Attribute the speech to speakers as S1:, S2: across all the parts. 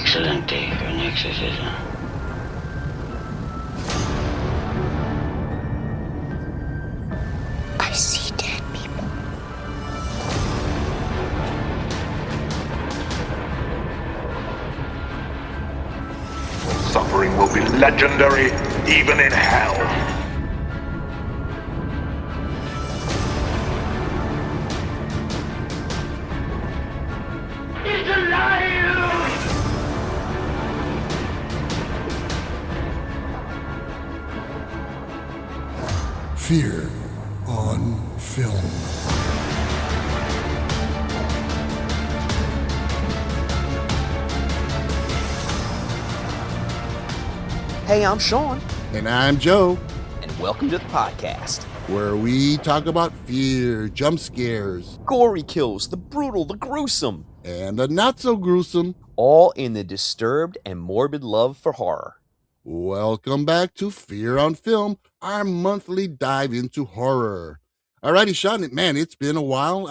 S1: excellent day for an exorcism.
S2: I see dead people.
S3: Suffering will be legendary, even in hell.
S1: It's alive!
S4: Fear on Film.
S2: Hey, I'm Sean,
S4: And I'm Joe,
S2: and welcome to the podcast.
S4: where we talk about fear, jump scares,
S2: Gory kills, the brutal, the gruesome,
S4: and the not so gruesome.
S2: all in the disturbed and morbid love for horror.
S4: Welcome back to Fear on Film, our monthly dive into horror. Alrighty, Sean, man, it's been a while,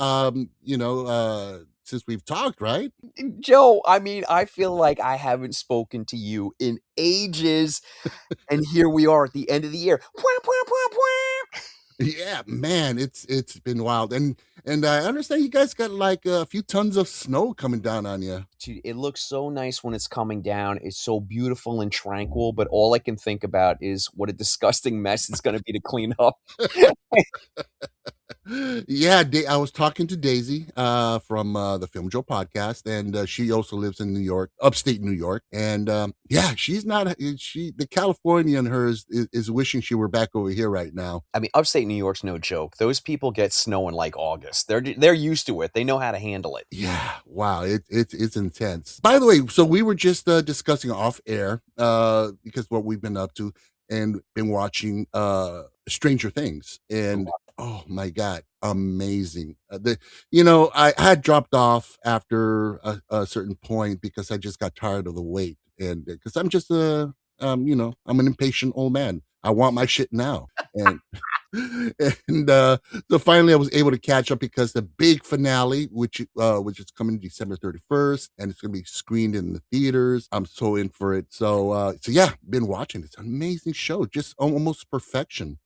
S4: since we've talked, right?
S2: Joe, I mean, I feel like I haven't spoken to you in ages, and here we are at the end of the year.
S4: Yeah, man, it's been wild. And I understand you guys got like a few tons of snow coming down on you.
S2: Dude, it looks so nice when it's coming down. It's so beautiful and tranquil, but all I can think about is what a disgusting mess it's going to be to clean up.
S4: Yeah, I was talking to Daisy from the Filmjoe Podcast, and she also lives in New York, upstate New York. And yeah, she's not. The California in her is wishing she were back over here right now.
S2: I mean, upstate New York's no joke. Those people get snow in like August. They're used to it. They know how to handle it.
S4: Yeah, wow, it's intense. By the way, so we were just discussing off air because what we've been up to and been watching Stranger Things, and oh my God, amazing. I had dropped off after a certain point because I just got tired of the wait, and because I'm just I'm an impatient old man. I want my shit now, and and so finally I was able to catch up because the big finale, which is coming December 31st, and it's gonna be screened in the theaters. I'm so in for it. So yeah, been watching. It's an amazing show, just almost perfection.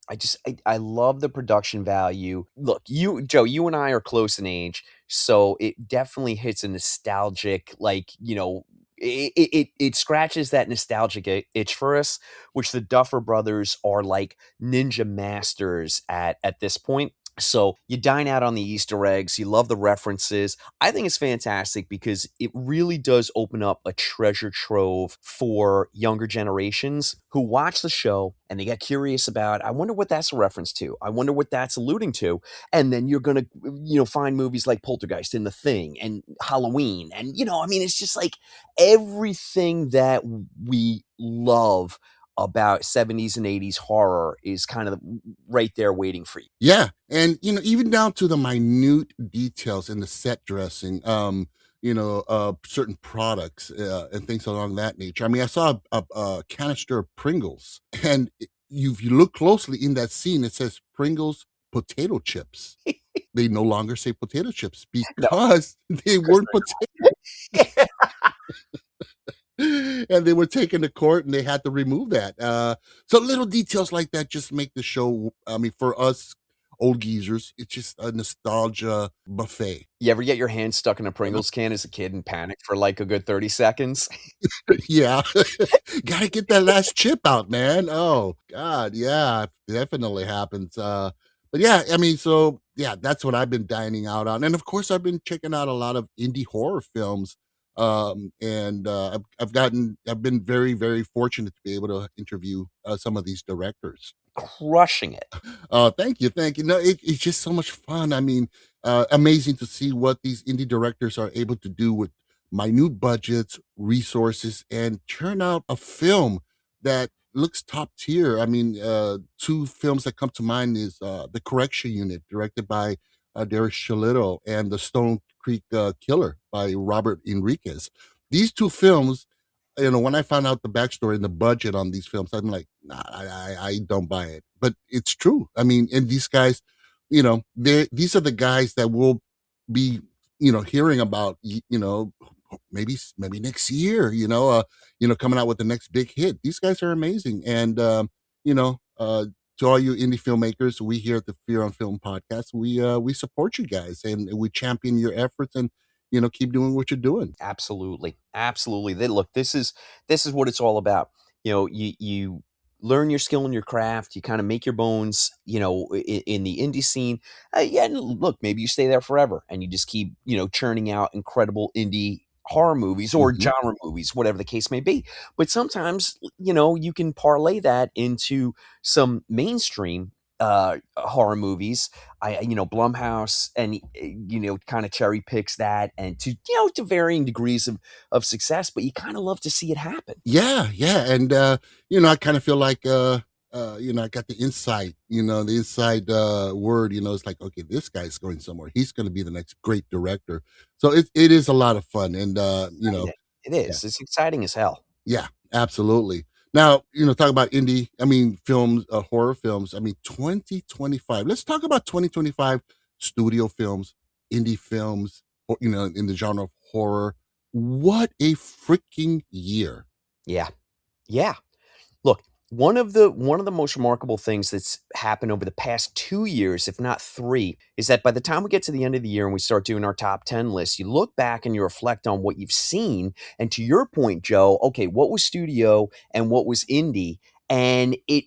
S2: I love the production value. Look, Joe, you and I are close in age, so it definitely hits a nostalgic, it scratches that nostalgic itch for us, which the Duffer Brothers are like ninja masters at this point. So you dine out on the Easter eggs. You love the references. I think it's fantastic because it really does open up a treasure trove for younger generations who watch the show and they get curious about, I wonder what that's a reference to. I wonder what that's alluding to. And then you're going to, find movies like Poltergeist and The Thing and Halloween. And, it's just like everything that we love about 70s and 80s horror is kind of right there waiting for you.
S4: Yeah, and even down to the minute details in the set dressing, certain products and things along that nature. I mean, I saw a canister of Pringles, and if you look closely in that scene, it says Pringles potato chips. They no longer say potato chips because they weren't potato. And they were taken to court and they had to remove that. So little details like that just make the show, I mean, for us old geezers, it's just a nostalgia buffet.
S2: You ever get your hand stuck in a Pringles can as a kid and panic for like a good 30 seconds?
S4: Yeah. Gotta get that last chip out, man. Oh, God. Yeah, definitely happens. But yeah, I mean, so yeah, that's what I've been dining out on. And of course, I've been checking out a lot of indie horror films. And I've been very, very fortunate to be able to interview some of these directors.
S2: Crushing it.
S4: Thank you. No, it's just so much fun. I mean, amazing to see what these indie directors are able to do with minute budgets, resources, and turn out a film that looks top tier. I mean, two films that come to mind is The Correction Unit, directed by Derek Shalito, and The Stone Creek Killer by Robert Enriquez. These two films, when I found out the backstory and the budget on these films, I'm like, nah, I don't buy it. But it's true. I mean, and these guys, these are the guys that will be, hearing about, maybe next year, coming out with the next big hit. These guys are amazing. And, you know, to all you indie filmmakers, we here at the Fear on Film podcast, we support you guys and we champion your efforts and, keep doing what you're doing.
S2: Absolutely. Absolutely. Look, this is what it's all about. You learn your skill in your craft, you kind of make your bones, in the indie scene. Yeah, and look, maybe you stay there forever and you just keep, churning out incredible indie horror movies or
S4: Mhm.
S2: genre movies, whatever the case may be. But sometimes, you can parlay that into some mainstream horror movies. Blumhouse and kind of cherry picks that, and to varying degrees of success, but you kind of love to see it happen.
S4: Yeah, yeah. And, I kind of feel like, I got the inside word, it's like, okay, this guy's going somewhere. He's going to be the next great director. So it is a lot of fun. And,
S2: It is. It's exciting as hell.
S4: yeah, absolutely. Now, talk about films, horror films. 2025. Let's talk about 2025 studio films, indie films, in the genre of horror. What a freaking year.
S2: Yeah. Yeah. Look, one of the most remarkable things that's happened over the past 2 years, if not 3, is that by the time we get to the end of the year and we start doing our top 10 lists, you look back and you reflect on what you've seen. And to your point, Joe, okay, what was studio and what was indie? And it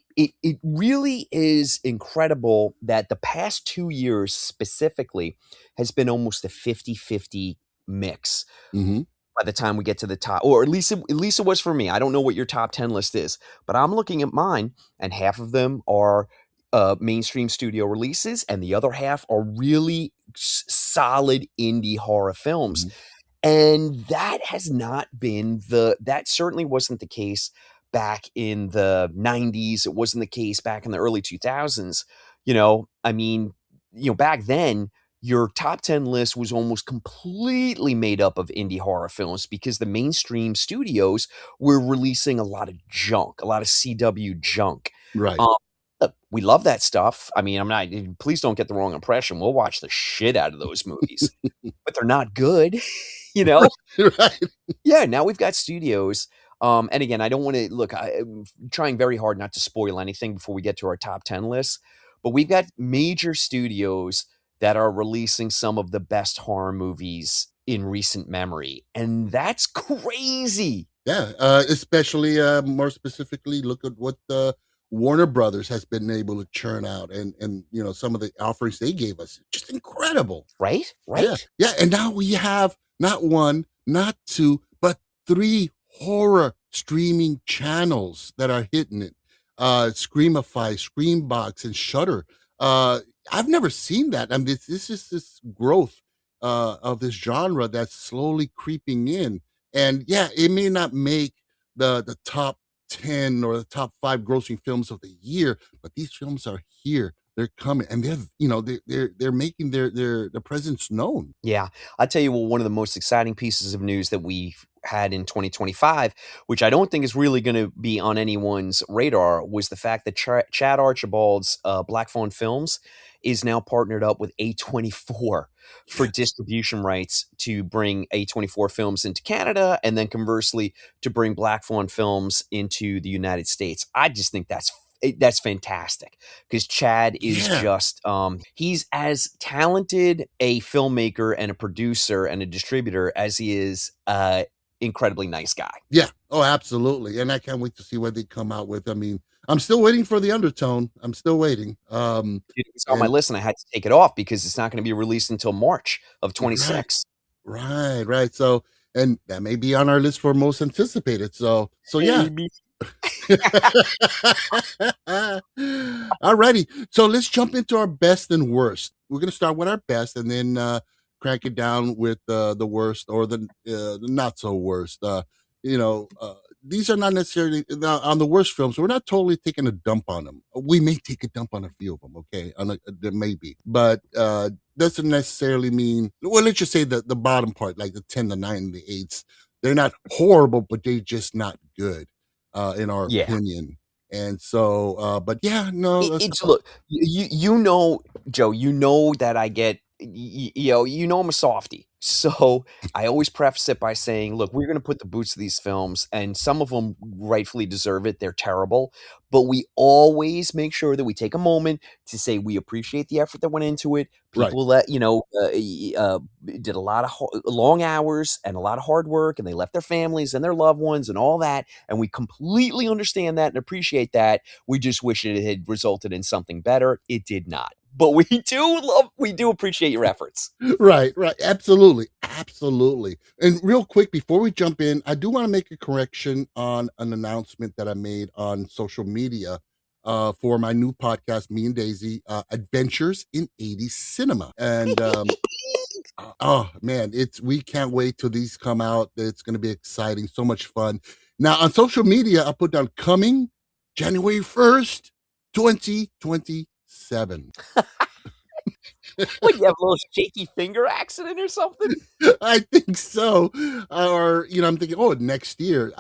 S2: really is incredible that the past 2 years specifically has been almost a 50-50 mix
S4: Hmm.
S2: by the time we get to the top, or at least it was for me. I don't know what your top 10 list is, but I'm looking at mine, and half of them are mainstream studio releases, and the other half are really solid indie horror films.
S4: Hmm.
S2: And that certainly wasn't the case back in the 90s. It wasn't the case back in the early 2000s. Back then, your top 10 list was almost completely made up of indie horror films because the mainstream studios were releasing a lot of junk, a lot of CW junk.
S4: Right.
S2: Look, we love that stuff. Please don't get the wrong impression. We'll watch the shit out of those movies, but they're not good, you know?
S4: Right.
S2: Yeah, now we've got studios. And again, I don't want to look, I'm trying very hard not to spoil anything before we get to our top 10 lists, but we've got major studios that are releasing some of the best horror movies in recent memory. And that's crazy.
S4: Yeah. Especially more specifically, look at what Warner Brothers has been able to churn out, and some of the offerings they gave us, just incredible.
S2: Right?
S4: Yeah,
S2: Right?
S4: yeah. And now we have not one, not two, but 3 horror streaming channels that are hitting it. Screamify, Screambox, and Shudder. I've never seen that. This is this growth of this genre that's slowly creeping in. And yeah, it may not make the top 10 or the top 5 grossing films of the year, but these films are here. They're coming, and they're making their presence known.
S2: Yeah. I'll tell you what, one of the most exciting pieces of news that we've had in 2025, which I don't think is really going to be on anyone's radar, was the fact that Chad Archibald's Black Fawn Films is now partnered up with A24 for distribution rights to bring A24 films into Canada, and then conversely to bring Black Fawn Films into the United States. I just think that's fantastic because Chad is
S4: Yeah.
S2: just he's as talented a filmmaker and a producer and a distributor as he is incredibly nice guy.
S4: Yeah. Oh, absolutely. And I can't wait to see what they come out with. I'm still waiting for the undertone. I'm still waiting.
S2: It was on my list and I had to take it off because it's not going to be released until March of 26.
S4: Right. So, and that may be on our list for most anticipated. So yeah.
S2: Maybe.
S4: Alrighty. So let's jump into our best and worst. We're gonna start with our best and then crank it down with the worst or the not so worst. These are not necessarily on the worst films. We're not totally taking a dump on them. We may take a dump on a few of them, okay? There may be, but doesn't necessarily mean. Well, let's just say the bottom part, like the 10, the 9, and the 8s. They're not horrible, but they're just not good, in our
S2: Yeah.
S4: opinion. And so, but yeah, no.
S2: Look, Joe, you know that I get, I'm a softie. So I always preface it by saying, look, we're going to put the boots to these films, and some of them rightfully deserve it. They're terrible. But we always make sure that we take a moment to say we appreciate the effort that went into it.
S4: Right.
S2: People that, did a lot of long hours and a lot of hard work, and they left their families and their loved ones and all that. And we completely understand that and appreciate that. We just wish it had resulted in something better. It did not. But we do appreciate your efforts.
S4: Right. Absolutely. And real quick, before we jump in, I do want to make a correction on an announcement that I made on social media for my new podcast, me and Daisy, Adventures in 80s Cinema. And oh man, we can't wait till these come out. It's going to be exciting, so much fun. Now on social media, I put down coming January 1st, 2027.
S2: What, you have a little shaky finger accident or something?
S4: I think so. Or, I'm thinking, next year.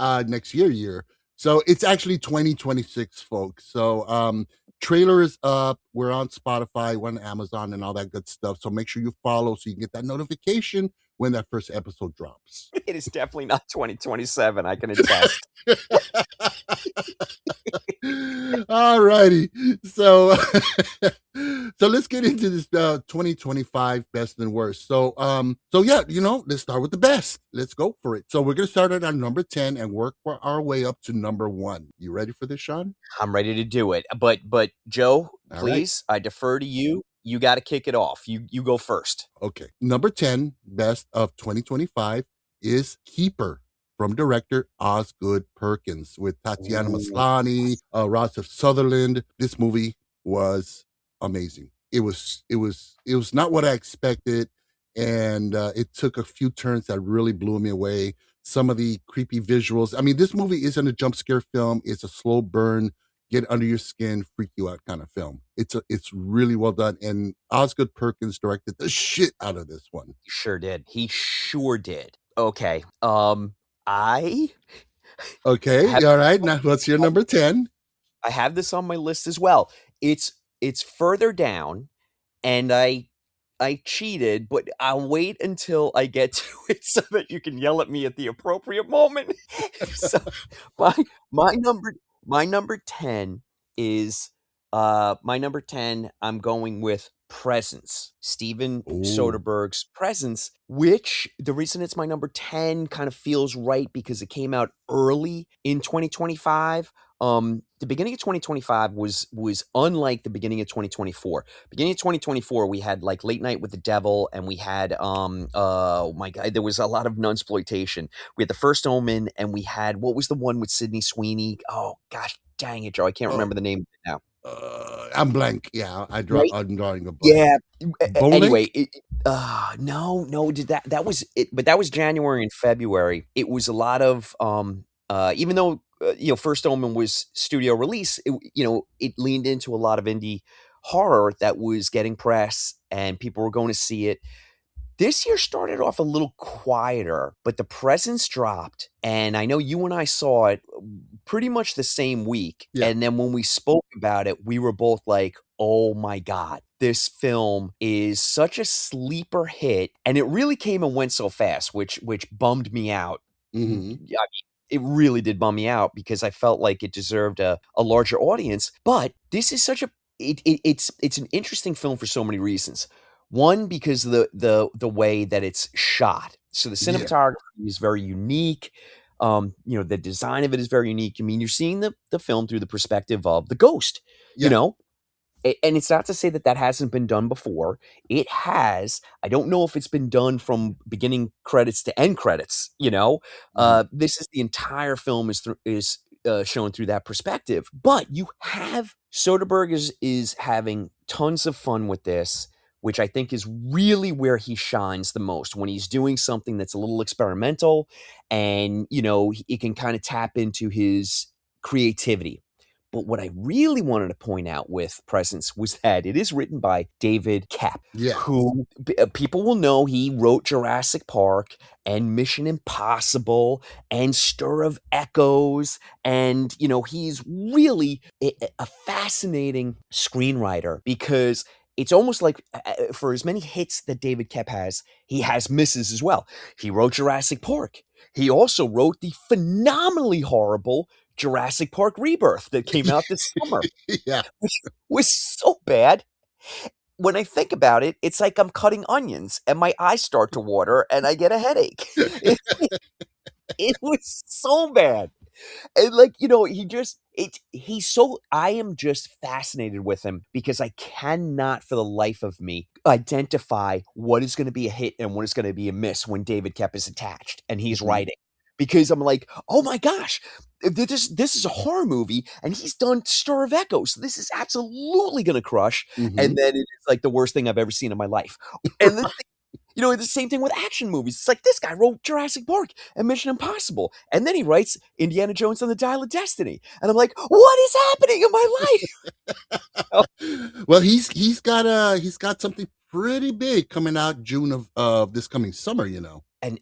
S4: So it's actually 2026, folks. So trailer is up. We're on Spotify, we're on Amazon and all that good stuff. So make sure you follow so you can get that notification when that first episode drops.
S2: It is definitely not 2027, I can attest.
S4: All righty. So let's get into this 2025 best and worst. So yeah, let's start with the best. Let's go for it. So we're going to start at our number 10 and work our way up to number 1. You ready for this, Sean?
S2: I'm ready to do it. But Joe,
S4: All
S2: please, right. I defer to you. You got to kick it off. You go first.
S4: Okay. Number 10 best of 2025 is Keeper from director Osgood Perkins with Tatiana Maslany, Rossif Sutherland. This movie was amazing. It was not what I expected, and it took a few turns that really blew me away. Some of the creepy visuals. I mean, this movie isn't a jump scare film. It's a slow burn, get under your skin, freak you out kind of film. It's really well done, and Osgood Perkins directed the shit out of this one.
S2: He sure did. Okay.
S4: Okay, all right. Now, what's your number 10?
S2: I have this on my list as well. It's further down, and I cheated, but I'll wait until I get to it so that you can yell at me at the appropriate moment. So my number 10 is I'm going with Presence. Steven Soderbergh's Presence, which the reason it's my number 10 kind of feels right because it came out early in 2025. The beginning of 2025 was unlike the beginning of 2024. Beginning of 2024, we had like Late Night with the Devil, and we had oh my god, there was a lot of nunsploitation. We had The First Omen, and we had, what was the one with Sydney Sweeney? Oh gosh, dang it, Joe, I can't remember the name now.
S4: I'm blank. Yeah, I'm drawing a blank.
S2: Yeah.
S4: Bowling?
S2: Anyway, no, that was it, but that was January and February. It was a lot of even though First Omen was studio release, it leaned into a lot of indie horror that was getting press and people were going to see it. This year started off a little quieter, but The Presence dropped, and I know you and I saw it pretty much the same week.
S4: Yeah.
S2: And then when we spoke about it, we were both like, oh my God, this film is such a sleeper hit. And it really came and went so fast, which bummed me out.
S4: Mm-hmm.
S2: I mean, it really did bum me out because I felt like it deserved a larger audience. But this is such it's an interesting film for so many reasons. One, because of the way that it's shot. So the cinematography is very unique. The design of it is very unique. I mean, you're seeing the film through the perspective of the ghost, and it's not to say that hasn't been done before. It has. I don't know if it's been done from beginning credits to end credits. This is the entire film is shown through that perspective. But you have Soderbergh is having tons of fun with this, which I think is really where he shines the most, when he's doing something that's a little experimental and, he can kind of tap into his creativity. But what I really wanted to point out with Presence was that it is written by David Koepp, who people will know he wrote Jurassic Park and Mission Impossible and Stir of Echoes. And, he's really a fascinating screenwriter because it's almost like for as many hits that David Koepp has, he has misses as well. He wrote Jurassic Park. He also wrote the phenomenally horrible Jurassic Park Rebirth that came out this summer,
S4: Yeah.
S2: which was so bad. When I think about it, it's like I'm cutting onions and my eyes start to water and I get a headache. It was so bad. And like, I am just fascinated with him because I cannot for the life of me identify what is going to be a hit and what is going to be a miss when David Koepp is attached and he's
S4: Mhm.
S2: writing. Because I'm like, oh my gosh, this is a horror movie and he's done Stir of Echoes. So this is absolutely going to crush.
S4: Mhm.
S2: And then it's like the worst thing I've ever seen in my life. And then the same thing with action movies. It's like this guy wrote Jurassic Park and Mission Impossible, and then he writes Indiana Jones and the Dial of Destiny, and I'm like, what is happening in my life?
S4: Well, he's got something pretty big coming out June of this coming summer.
S2: And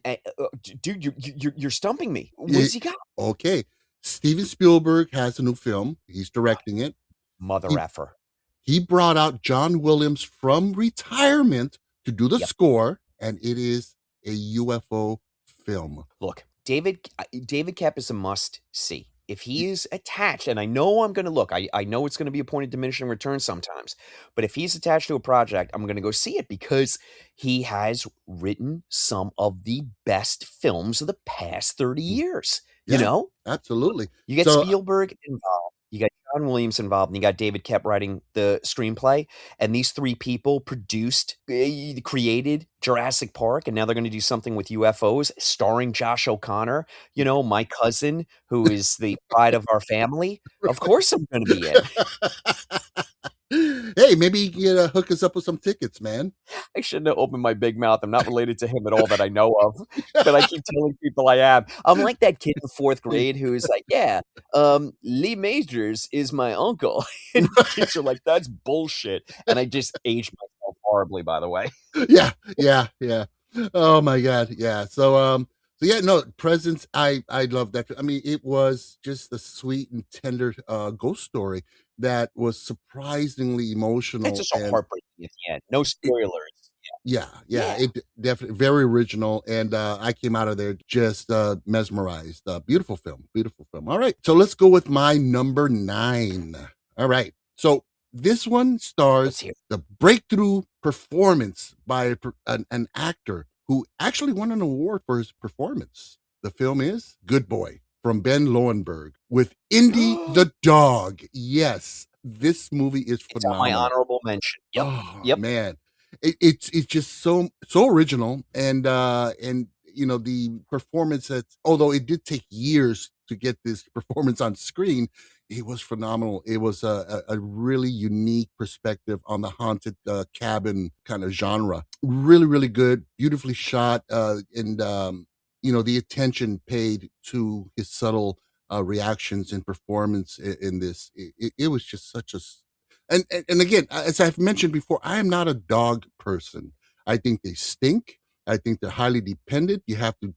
S2: dude, you're stumping me. What
S4: Yeah.
S2: does he got?
S4: Okay, Steven Spielberg has a new film. He's directing it.
S2: Mother
S4: He-
S2: effer.
S4: He brought out John Williams from retirement to do the
S2: Yep.
S4: score, and it is a UFO film.
S2: Look, David Koepp is a must see. If he is attached, and I know I'm going to look, I know it's going to be a point of diminishing return sometimes, but if he's attached to a project, I'm going to go see it because he has written some of the best films of the past 30 years.
S4: Yeah. Absolutely.
S2: You get
S4: So-
S2: Spielberg involved, you got John Williams involved, and you got David Koepp writing the screenplay. And these three people created Jurassic Park, and now they're going to do something with UFOs, starring Josh O'Connor, my cousin, who is the pride of our family. Of course I'm going to be in.
S4: Hey, maybe you can hook us up with some tickets, man.
S2: I shouldn't have opened my big mouth. I'm not related to him at all that I know of, but I keep telling people I am. I'm like that kid in 4th grade who is like, yeah, Lee Majors is my uncle. And kids are like, that's bullshit. And I just aged myself horribly, by the way.
S4: Yeah. Oh my God. Yeah. So yeah, no, Presence, I love that. I mean, it was just a sweet and tender ghost story that was surprisingly emotional.
S2: It's just so
S4: and
S2: heartbreaking at the end. No spoilers.
S4: yeah,
S2: Yeah.
S4: it definitely very original, and I came out of there just mesmerized. Beautiful film. All right, so let's go with my number 9. All right, so this one
S2: Let's
S4: stars
S2: hear it.
S4: the breakthrough performance by an actor who actually won an award for his performance. The film is Good Boy from Ben Lowenberg with Indy the dog. Yes, this movie is
S2: It's on
S4: phenomenal.
S2: my honorable mention. Yep.
S4: Oh,
S2: Yep.
S4: man, it's just so original, and the performance that, although it did take years to get this performance on screen, it was phenomenal. It was a really unique perspective on the haunted cabin kind of genre. Really, really good, beautifully shot, and the attention paid to his subtle reactions and performance in this. It was just such a and again, as I've mentioned before, I am not a dog person. I think they stink. I think they're highly dependent. You have to,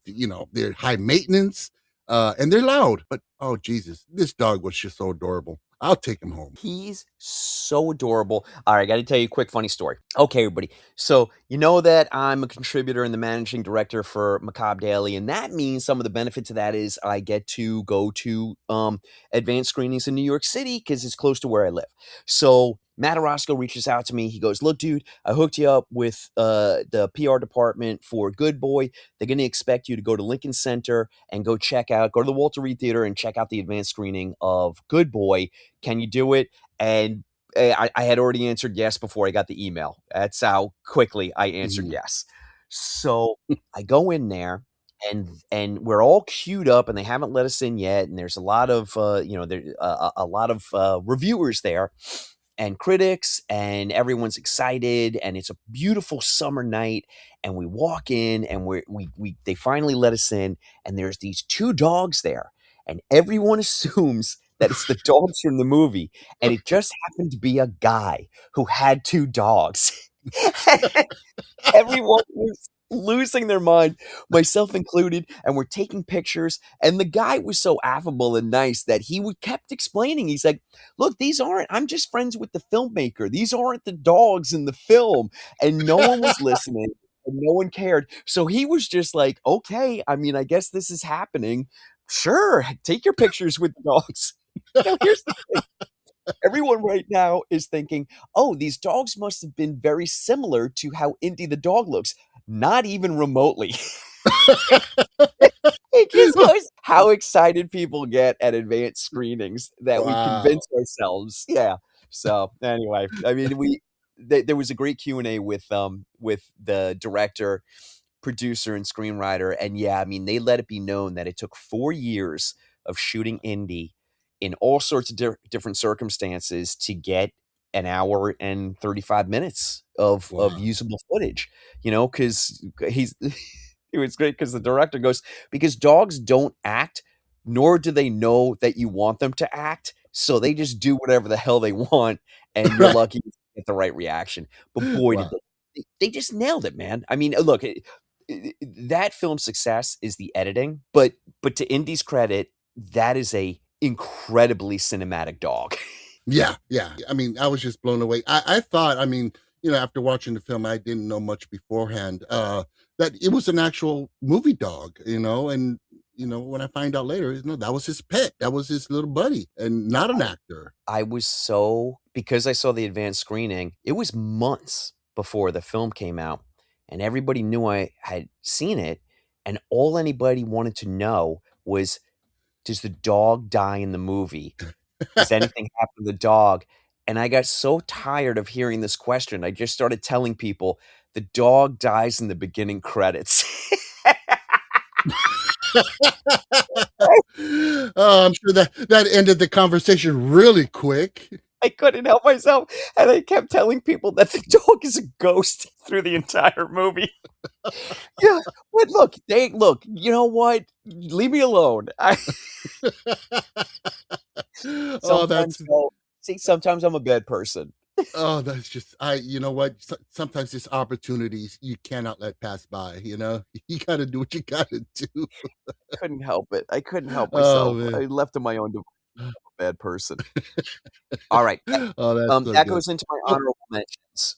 S4: they're high maintenance, and they're loud. But oh Jesus, this dog was just so adorable. I'll take him home.
S2: He's so adorable. All right, I got to tell you a quick funny story. Okay, everybody. So you know that I'm a contributor and the managing director for Macabre Daily, and that means some of the benefits of that is I get to go to advanced screenings in New York City because it's close to where I live. So Matt Orozco reaches out to me. He goes, look, dude, I hooked you up with the PR department for Good Boy. They're going to expect you to go to Lincoln Center and go to the Walter Reed Theater and check out the advanced screening of Good Boy. Can you do it? And I had already answered yes before I got the email. That's how quickly I answered yes. So I go in there. And we're all queued up, and they haven't let us in yet. And there's a lot of a lot of reviewers there, and critics, and everyone's excited, and it's a beautiful summer night. And we walk in, and they finally let us in, and there's these 2 dogs there, and everyone assumes that it's the dogs from the movie, and it just happened to be a guy who had 2 dogs. Everyone was losing their mind, myself included, and we're taking pictures. And the guy was so affable and nice that kept explaining. He's like, "Look, I'm just friends with the filmmaker. These aren't the dogs in the film." And no one was listening. And no one cared. So he was just like, "Okay, I mean, I guess this is happening. Sure, take your pictures with the dogs." Now, here's the thing. Everyone right now is thinking, "Oh, these dogs must have been very similar to how Indy the dog looks." Not even remotely. It just goes how excited people get at advanced screenings that we
S4: Wow.
S2: convince ourselves. Yeah. So anyway, I mean, there was a great Q&A with the director, producer, and screenwriter, and yeah, I mean, they let it be known that it took 4 years of shooting Indy in all sorts of different circumstances to get an hour and 35 minutes of
S4: Wow.
S2: usable footage, because it was great because the director goes, because dogs don't act, nor do they know that you want them to act, so they just do whatever the hell they want, and you're
S4: Right.
S2: lucky to get the right reaction. But boy, did
S4: Wow.
S2: they just nailed it, man. I mean, look, that film's success is the editing, but to Indy's credit, that is a incredibly cinematic dog.
S4: Yeah, yeah. I mean, I was just blown away. I thought, I mean, after watching the film, I didn't know much beforehand, that it was an actual movie dog, and when I find out later, that was his pet. That was his little buddy and not an actor.
S2: Because I saw the advanced screening, it was months before the film came out, and everybody knew I had seen it, and all anybody wanted to know was, does the dog die in the movie? Does anything happen to the dog? And I got so tired of hearing this question, I just started telling people the dog dies in the beginning credits.
S4: Oh, I'm sure that ended the conversation really quick.
S2: I couldn't help myself, and I kept telling people that the dog is a ghost through the entire movie. Yeah, but look, you know what? Leave me alone.
S4: Oh, that's
S2: Sometimes I'm a bad person.
S4: oh, that's just you know what? Sometimes it's opportunities you cannot let pass by, You gotta do what you gotta do.
S2: Couldn't help it. I couldn't help
S4: Oh,
S2: myself. I
S4: man.
S2: left to my own devices. I'm a bad person. All right.
S4: Oh, that's so
S2: That
S4: good.
S2: goes into my
S4: Oh,
S2: honorable mentions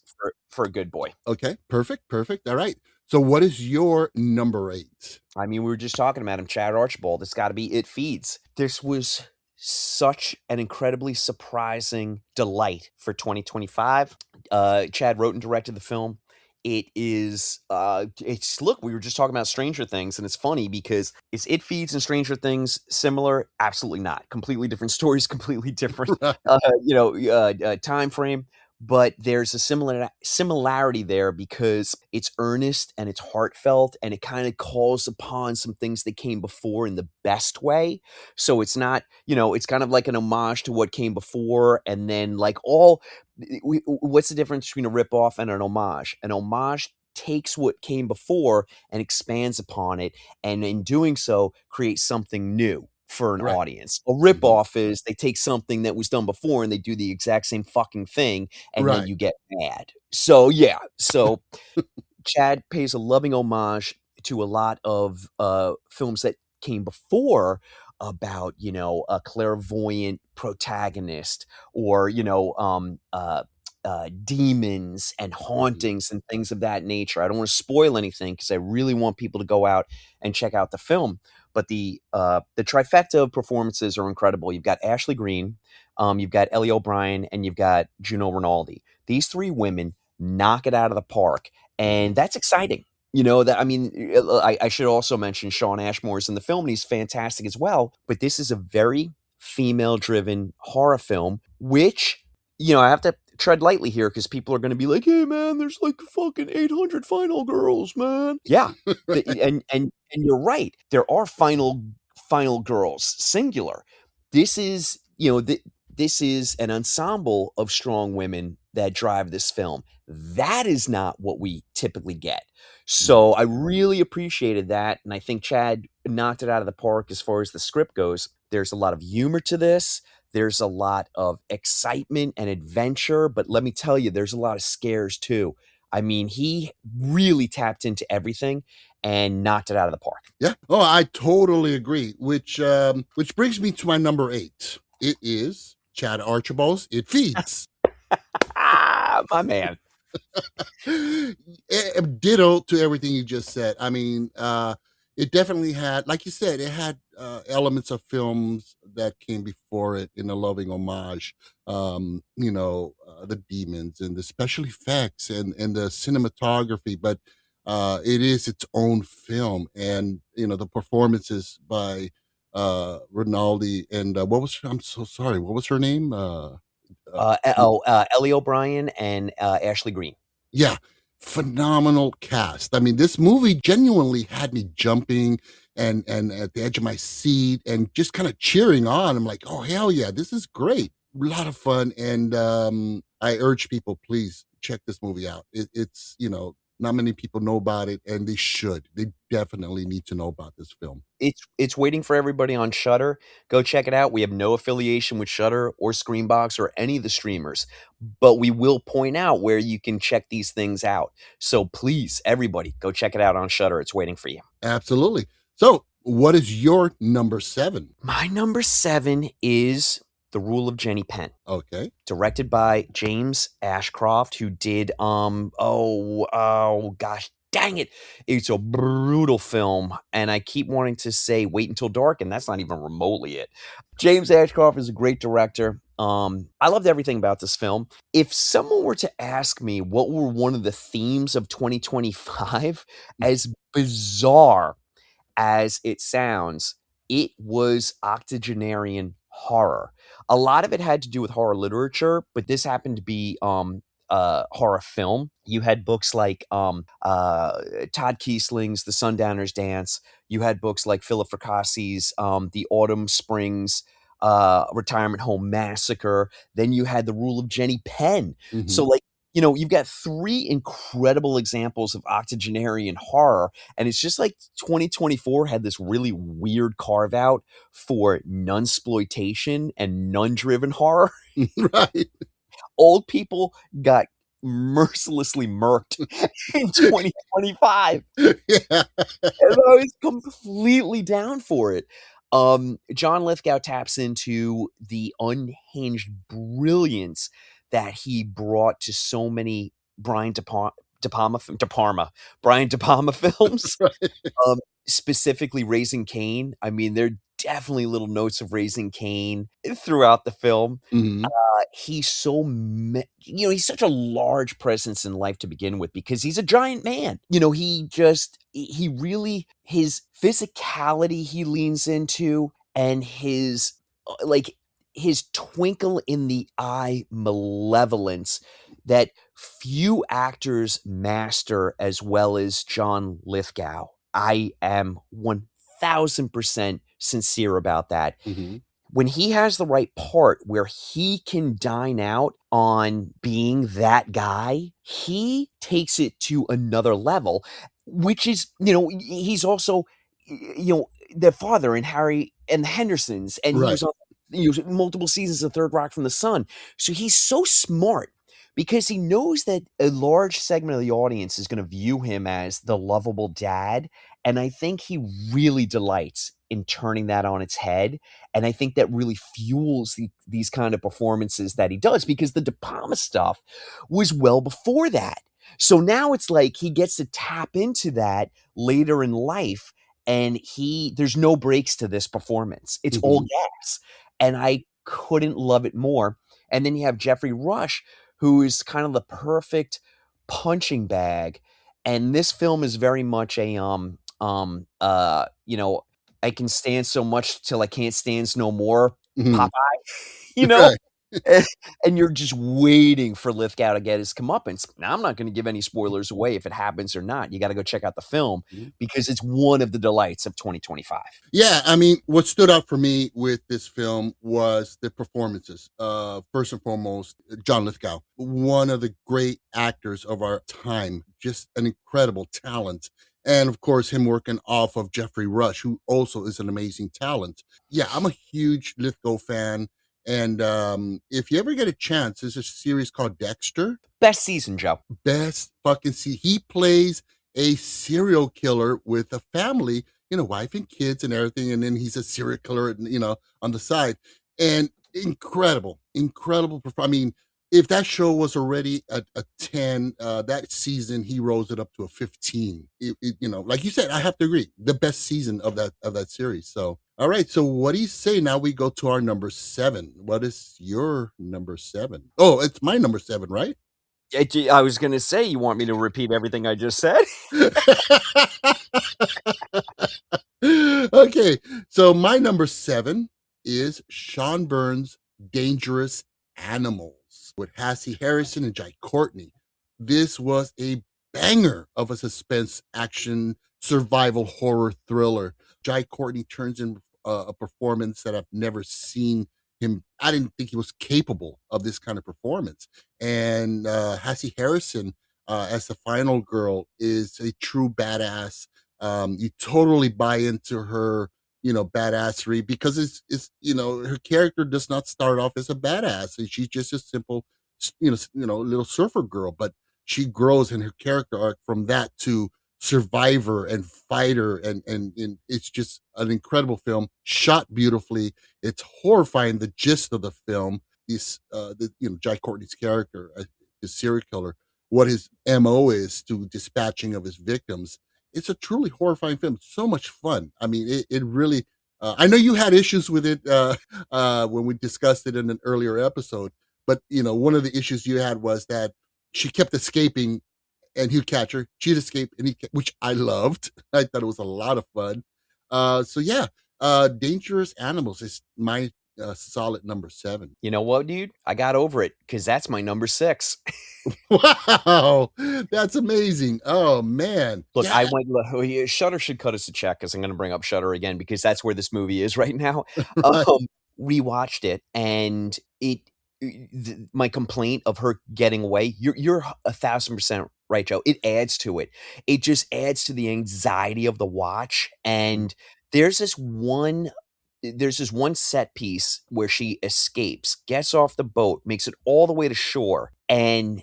S2: for a good boy.
S4: okay. Perfect. All right. So what is your number 8?
S2: I mean, we were just talking about him, Chad Archibald. It's got to be It Feeds. This was such an incredibly surprising delight for 2025. Chad wrote and directed the film. Look, we were just talking about Stranger Things, and it's funny because is It Feeds and Stranger Things similar? Absolutely not. Completely different stories, completely different, time frame. But there's a similarity there because it's earnest and it's heartfelt, and it kind of calls upon some things that came before in the best way. So it's not, it's kind of like an homage to what came before, and then what's the difference between a ripoff and an homage? An homage takes what came before and expands upon it, and in doing so, creates something new for an
S4: Right.
S2: audience. A
S4: Mhm.
S2: ripoff is they take something that was done before and they do the exact same fucking thing, and then
S4: Right.
S2: you get mad. So yeah, Chad pays a loving homage to a lot of films that came before about a clairvoyant protagonist, or demons and
S4: Mhm.
S2: hauntings and things of that nature. I don't want to spoil anything because I really want people to go out and check out the film. But the trifecta of performances are incredible. You've got Ashley Greene, you've got Ellie O'Brien, and you've got Juno Rinaldi. These 3 women knock it out of the park, and that's exciting. I should also mention Sean Ashmore's in the film, and he's fantastic as well. But this is a very female-driven horror film, which I have to tread lightly here because people are going to be like, "Hey, man, there's like fucking 800 final girls, man." Yeah, and you're right. There are final girls, singular. This is this is an ensemble of strong women that drive this film. That is not what we typically get. So I really appreciated that, and I think Chad knocked it out of the park as far as the script goes. There's a lot of humor to this. There's a lot of excitement and adventure, but let me tell you, there's a lot of scares too. I mean, he really tapped into everything and knocked it out of the park.
S4: Yeah. Oh, I totally agree. Which brings me to my number 8. It is Chad Archibald's It Feeds.
S2: My man.
S4: Ditto to everything you just said. I mean, it definitely had, like you said, it had elements of films that came before it in a loving homage. The demons and the special effects and the cinematography, but it is its own film, and the performances by Rinaldi and I'm so sorry, what was her name?
S2: Ellie O'Brien and Ashley Greene.
S4: Yeah, phenomenal cast. I mean, this movie genuinely had me jumping and at the edge of my seat and just kind of cheering on. I'm like, oh hell yeah, this is great. A lot of fun, and I urge people, please check this movie out. It's not many people know about it, and they should. They definitely need to know about this film.
S2: It's waiting for everybody on Shudder. Go check it out. We have no affiliation with Shudder or Screambox or any of the streamers, but we will point out where you can check these things out. So please, everybody, go check it out on Shudder. It's waiting for you.
S4: Absolutely. So, what is your number 7?
S2: My number 7 is The Rule of Jenny Penn.
S4: Okay.
S2: Directed by James Ashcroft, who did gosh dang it, it's a brutal film, and I keep wanting to say Wait Until Dark, and that's not even remotely it. James Ashcroft is a great director. I loved everything about this film. If someone were to ask me what were one of the themes of 2025, as bizarre as it sounds, it was octogenarian horror. A lot of it had to do with horror literature, but this happened to be horror film. You had books like Todd Kiesling's The Sundowners Dance. You had books like Philip Fricassi's The Autumn Springs Retirement Home Massacre. Then you had The Rule of Jenny Penn.
S4: Mhm.
S2: So you've got 3 incredible examples of octogenarian horror, and it's just like 2024 had this really weird carve out for nunsploitation and nun-driven horror.
S4: Right.
S2: Old people got mercilessly murked in 2025.
S4: Yeah.
S2: And I was completely down for it. John Lithgow taps into the unhinged brilliance that he brought to so many Brian De Palma films.
S4: Right.
S2: Specifically Raising Cain. I mean, there are definitely little notes of Raising Cain throughout the film.
S4: Mhm.
S2: He's he's such a large presence in life to begin with because he's a giant man. He really, his physicality he leans into, and his his twinkle in the eye malevolence that few actors master as well as John Lithgow. I am 1000% sincere about that.
S4: Mhm.
S2: When he has the right part where he can dine out on being that guy, he takes it to another level, which is, he's also, the father in Harry and the Hendersons, and he
S4: Right.
S2: was on multiple seasons of Third Rock from the Sun. So he's so smart because he knows that a large segment of the audience is going to view him as the lovable dad. And I think he really delights in turning that on its head. And I think that really fuels these kind of performances that he does, because the De Palma stuff was well before that. So now it's like he gets to tap into that later in life, and there's no breaks to this performance. It's all gas. And I couldn't love it more. And then you have Jeffrey Rush, who is kind of the perfect punching bag. And this film is very much a I can stand so much till I can't stand no more,
S4: Mhm.
S2: Popeye,
S4: Right.
S2: and you're just waiting for Lithgow to get his comeuppance. Now, I'm not going to give any spoilers away if it happens or not. You got to go check out the film because it's one of the delights of 2025.
S4: Yeah, I mean, what stood out for me with this film was the performances. First and foremost, John Lithgow, one of the great actors of our time, just an incredible talent. And of course, him working off of Jeffrey Rush, who also is an amazing talent. Yeah, I'm a huge Lithgow fan. And if you ever get a chance, there's a series called Dexter.
S2: Best season, Joe.
S4: Best fucking see. He plays a serial killer with a family, wife and kids and everything, and then he's a serial killer, on the side. And incredible, incredible. I mean, if that show was already a 10, that season he rose it up to a 15. Like you said, I have to agree, the best season of that series. So, all right. So, what do you say? Now we go to our number 7. What is your number 7? Oh, it's my number 7, right?
S2: I was going to say, you want me to repeat everything I just said?
S4: Okay, so my number 7 is Sean Byrne's Dangerous Animals with Hassie Harrison and Jai Courtney. This was a banger of a suspense action survival horror thriller. Jai Courtney turns in a performance that I've never seen him. I didn't think he was capable of this kind of performance. And Hassie Harrison, as the final girl, is a true badass. You totally buy into her, badassery, because it's her character does not start off as a badass. And she's just a simple, little surfer girl, but she grows in her character arc from that to survivor and fighter, and it's just an incredible film, shot beautifully. It's horrifying. The gist of the film is, Jai Courtney's character, his serial killer, what his MO is to dispatching of his victims. It's a truly horrifying film. It's so much fun. I mean, it really, I know you had issues with it when we discussed it in an earlier episode, but, one of the issues you had was that she kept escaping and he'd catch her. She'd escape, which I loved. I thought it was a lot of fun. So yeah, Dangerous Animals is my solid number 7.
S2: You know what, dude? I got over it because that's my number 6.
S4: Wow, that's amazing. Oh man.
S2: Look,
S4: Yeah.
S2: Shudder should cut us a check because I'm going to bring up Shudder again because that's where this movie is right now. Rewatched it, and my complaint of her getting away, you're 1,000% right, Joe. It adds to it. It just adds to the anxiety of the watch. And there's this one set piece where she escapes, gets off the boat, makes it all the way to shore, and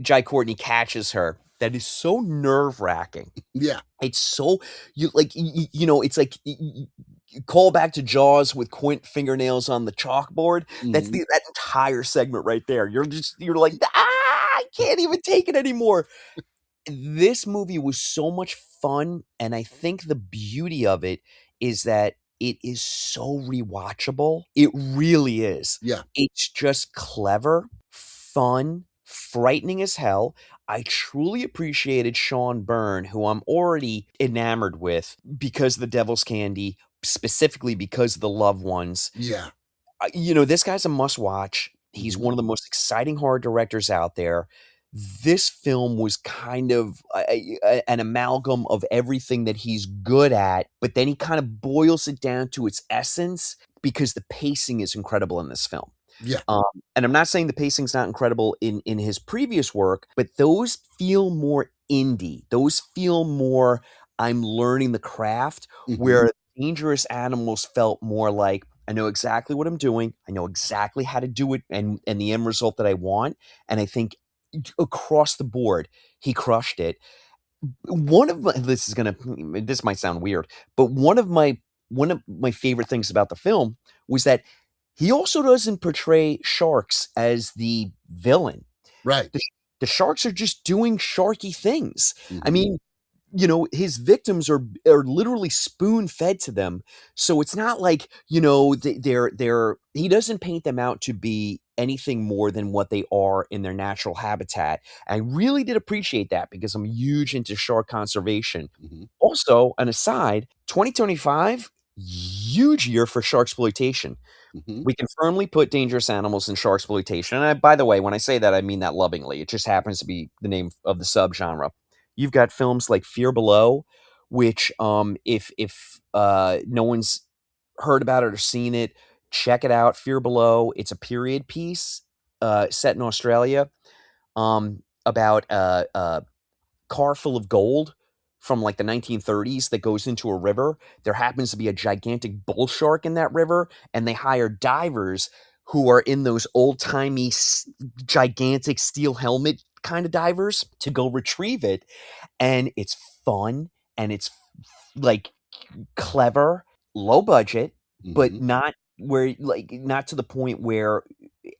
S2: Jai Courtney catches her. That is so nerve-wracking.
S4: Yeah.
S2: It's so it's like call back to Jaws with Quint fingernails on the chalkboard. That's that entire segment right there. You're like, I can't even take it anymore. This movie was so much fun, and I think the beauty of it is that it is so rewatchable. It really is.
S4: Yeah.
S2: It's just clever, fun, frightening as hell. I truly appreciated Sean Byrne, who I'm already enamored with because of The Devil's Candy, specifically because of The Loved Ones.
S4: Yeah.
S2: This guy's a must-watch. He's one of the most exciting horror directors out there. This film was kind of an amalgam of everything that he's good at, but then he kind of boils it down to its essence because the pacing is incredible in this film.
S4: Yeah.
S2: And I'm not saying the pacing's not incredible in his previous work, but those feel more indie. Those feel more, I'm learning the craft, where Dangerous Animals felt more like, I know exactly what I'm doing. I know exactly how to do it and the end result that I want. And I think across the board, he crushed it. This might sound weird, but one of my favorite things about the film was that he also doesn't portray sharks as the villain.
S4: Right.
S2: The sharks are just doing sharky things. I mean, his victims are literally spoon-fed to them. So it's not like, he doesn't paint them out to be anything more than what they are in their natural habitat. And I really did appreciate that because I'm huge into shark conservation. Also, an aside, 2025, huge year for sharksploitation. We can firmly put Dangerous Animals in sharksploitation. And by the way, when I say that, I mean that lovingly. It just happens to be the name of the subgenre. You've got films like Fear Below, which if no one's heard about it or seen it, check it out. Fear Below. It's a period piece set in Australia about a car full of gold from like the 1930s that goes into a river. There happens to be a gigantic bull shark in that river, and they hire divers who are in those old-timey gigantic steel helmet kind of divers to go retrieve it. And it's fun, and it's like clever, low budget, but
S4: Mhm.
S2: not where like not to the point where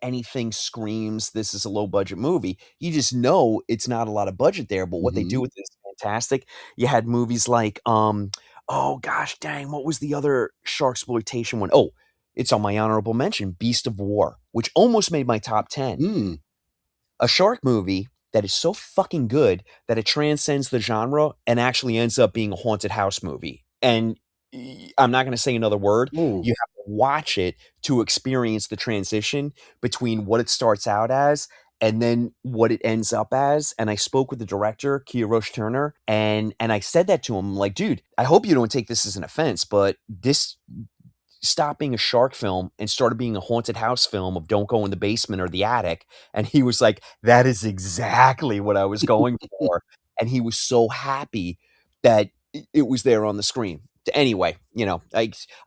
S2: anything screams this is a low budget movie. You just know it's not a lot of budget there, but what they do
S4: Mhm.
S2: with it is fantastic. You had movies like oh gosh dang, what was the other shark exploitation one? Oh, it's on my honorable mention, Beast of War, which almost made my top 10.
S4: Mm.
S2: A shark movie that is so fucking good that it transcends the genre and actually ends up being a haunted house movie. And I'm not going to say another word.
S4: Oh.
S2: You have to watch it to experience the transition between what it starts out as and then what it ends up as. And I spoke with the director, Kiyoshi Turner, and I said that to him, like, dude, I hope you don't take this as an offense, but this stopped being a shark film and started being a haunted house film of don't go in the basement or the attic. And he was like, that is exactly what I was going for. And he was so happy that it was there on the screen. Anyway,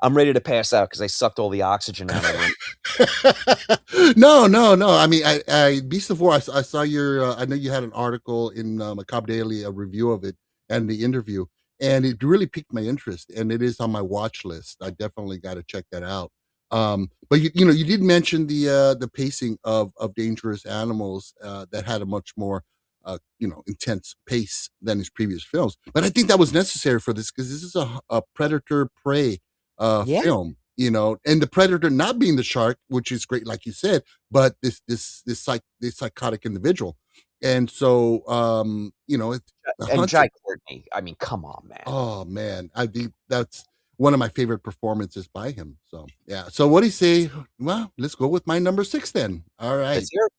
S2: I'm ready to pass out because I sucked all the oxygen out of the room.
S4: No. I mean, I Beast of War. I saw your. I know you had an article in Macabre Daily, a review of it, and the interview, and it really piqued my interest. And it is on my watch list. I definitely got to check that out. But you did mention the pacing of Dangerous Animals that had a much more intense pace than his previous films. But I think that was necessary for this because this is a predator prey
S2: Yeah.
S4: film, and the predator not being the shark, which is great, like you said, but this psychotic individual. And so, it's
S2: And
S4: hunting.
S2: Jai Courtney. I mean, come on, man.
S4: Oh man, I think that's one of my favorite performances by him. So yeah. So what do you say? Well, let's go with my number 6 then. All right.
S2: Let's hear it.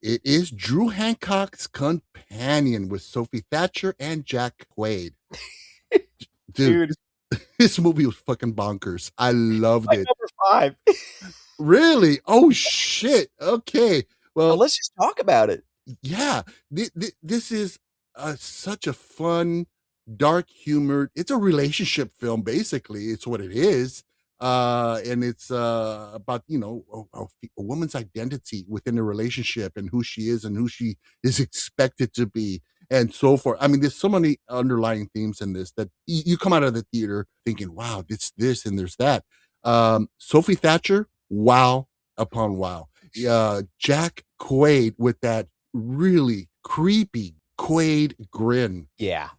S4: It is Drew Hancock's Companion with Sophie Thatcher and Jack Quaid. Dude, this movie was fucking bonkers. I loved
S2: My
S4: it.
S2: number 5.
S4: Really? Oh shit. Okay. Well,
S2: Let's just talk about it.
S4: yeah. This is such a fun, dark humored. It's a relationship film, basically. It's what it is. And it's about a woman's identity within a relationship and who she is and who she is expected to be and so forth. I mean, there's so many underlying themes in this that you come out of the theater thinking, wow, it's this and there's that. Sophie Thatcher, wow upon wow. Jack Quaid with that really creepy Quaid grin.
S2: Yeah.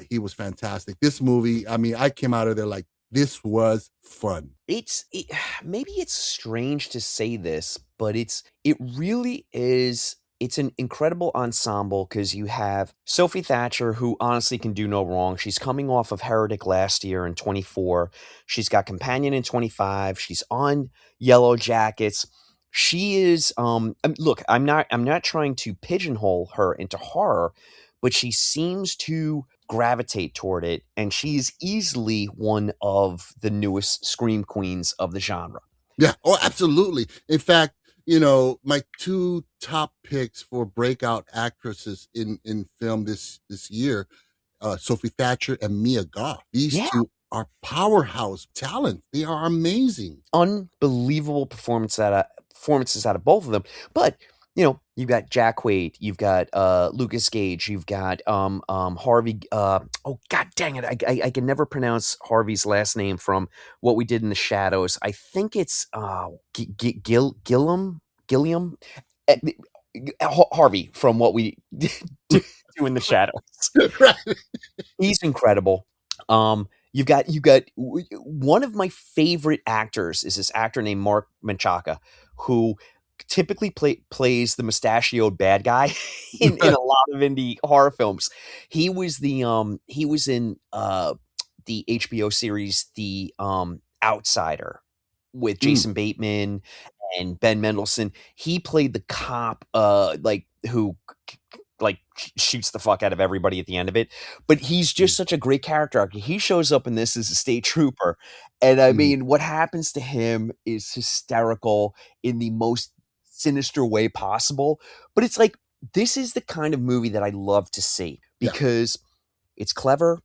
S4: He was fantastic. This movie, I mean, I came out of there like, this was fun.
S2: Maybe it's strange to say this, but it really is. It's an incredible ensemble because you have Sophie Thatcher, who honestly can do no wrong. She's coming off of Heretic last year in 24. She's got Companion in 25. She's on Yellow Jackets. She is. Look, I'm not trying to pigeonhole her into horror, but she seems to gravitate toward it, and she's easily one of the newest scream queens of the genre.
S4: Yeah. Oh, absolutely. In fact, my 2 top picks for breakout actresses in film this year, Sophie Thatcher and Mia Goth. These
S2: Yeah.
S4: 2 are powerhouse talent. They are amazing.
S2: Unbelievable performances out of both of them. But you've got Jack Quaid, you've got Lucas Gage, you've got Harvey. Oh god dang it! I can never pronounce Harvey's last name from What We Did in the Shadows. I think it's Gilliam. Eh, Harvey from What We Do in the Shadows.
S4: Right.
S2: He's incredible. You've got one of my favorite actors is this actor named Mark Menchaca, who typically plays the mustachioed bad guy in a lot of indie horror films. He was in the HBO series The Outsider with Jason Bateman and Ben Mendelsohn. He played the cop who shoots the fuck out of everybody at the end of it. But he's just such a great character actor. He shows up in this as a state trooper. And I mean, what happens to him is hysterical in the most sinister way possible. But it's like, this is the kind of movie that I love to see because It's clever.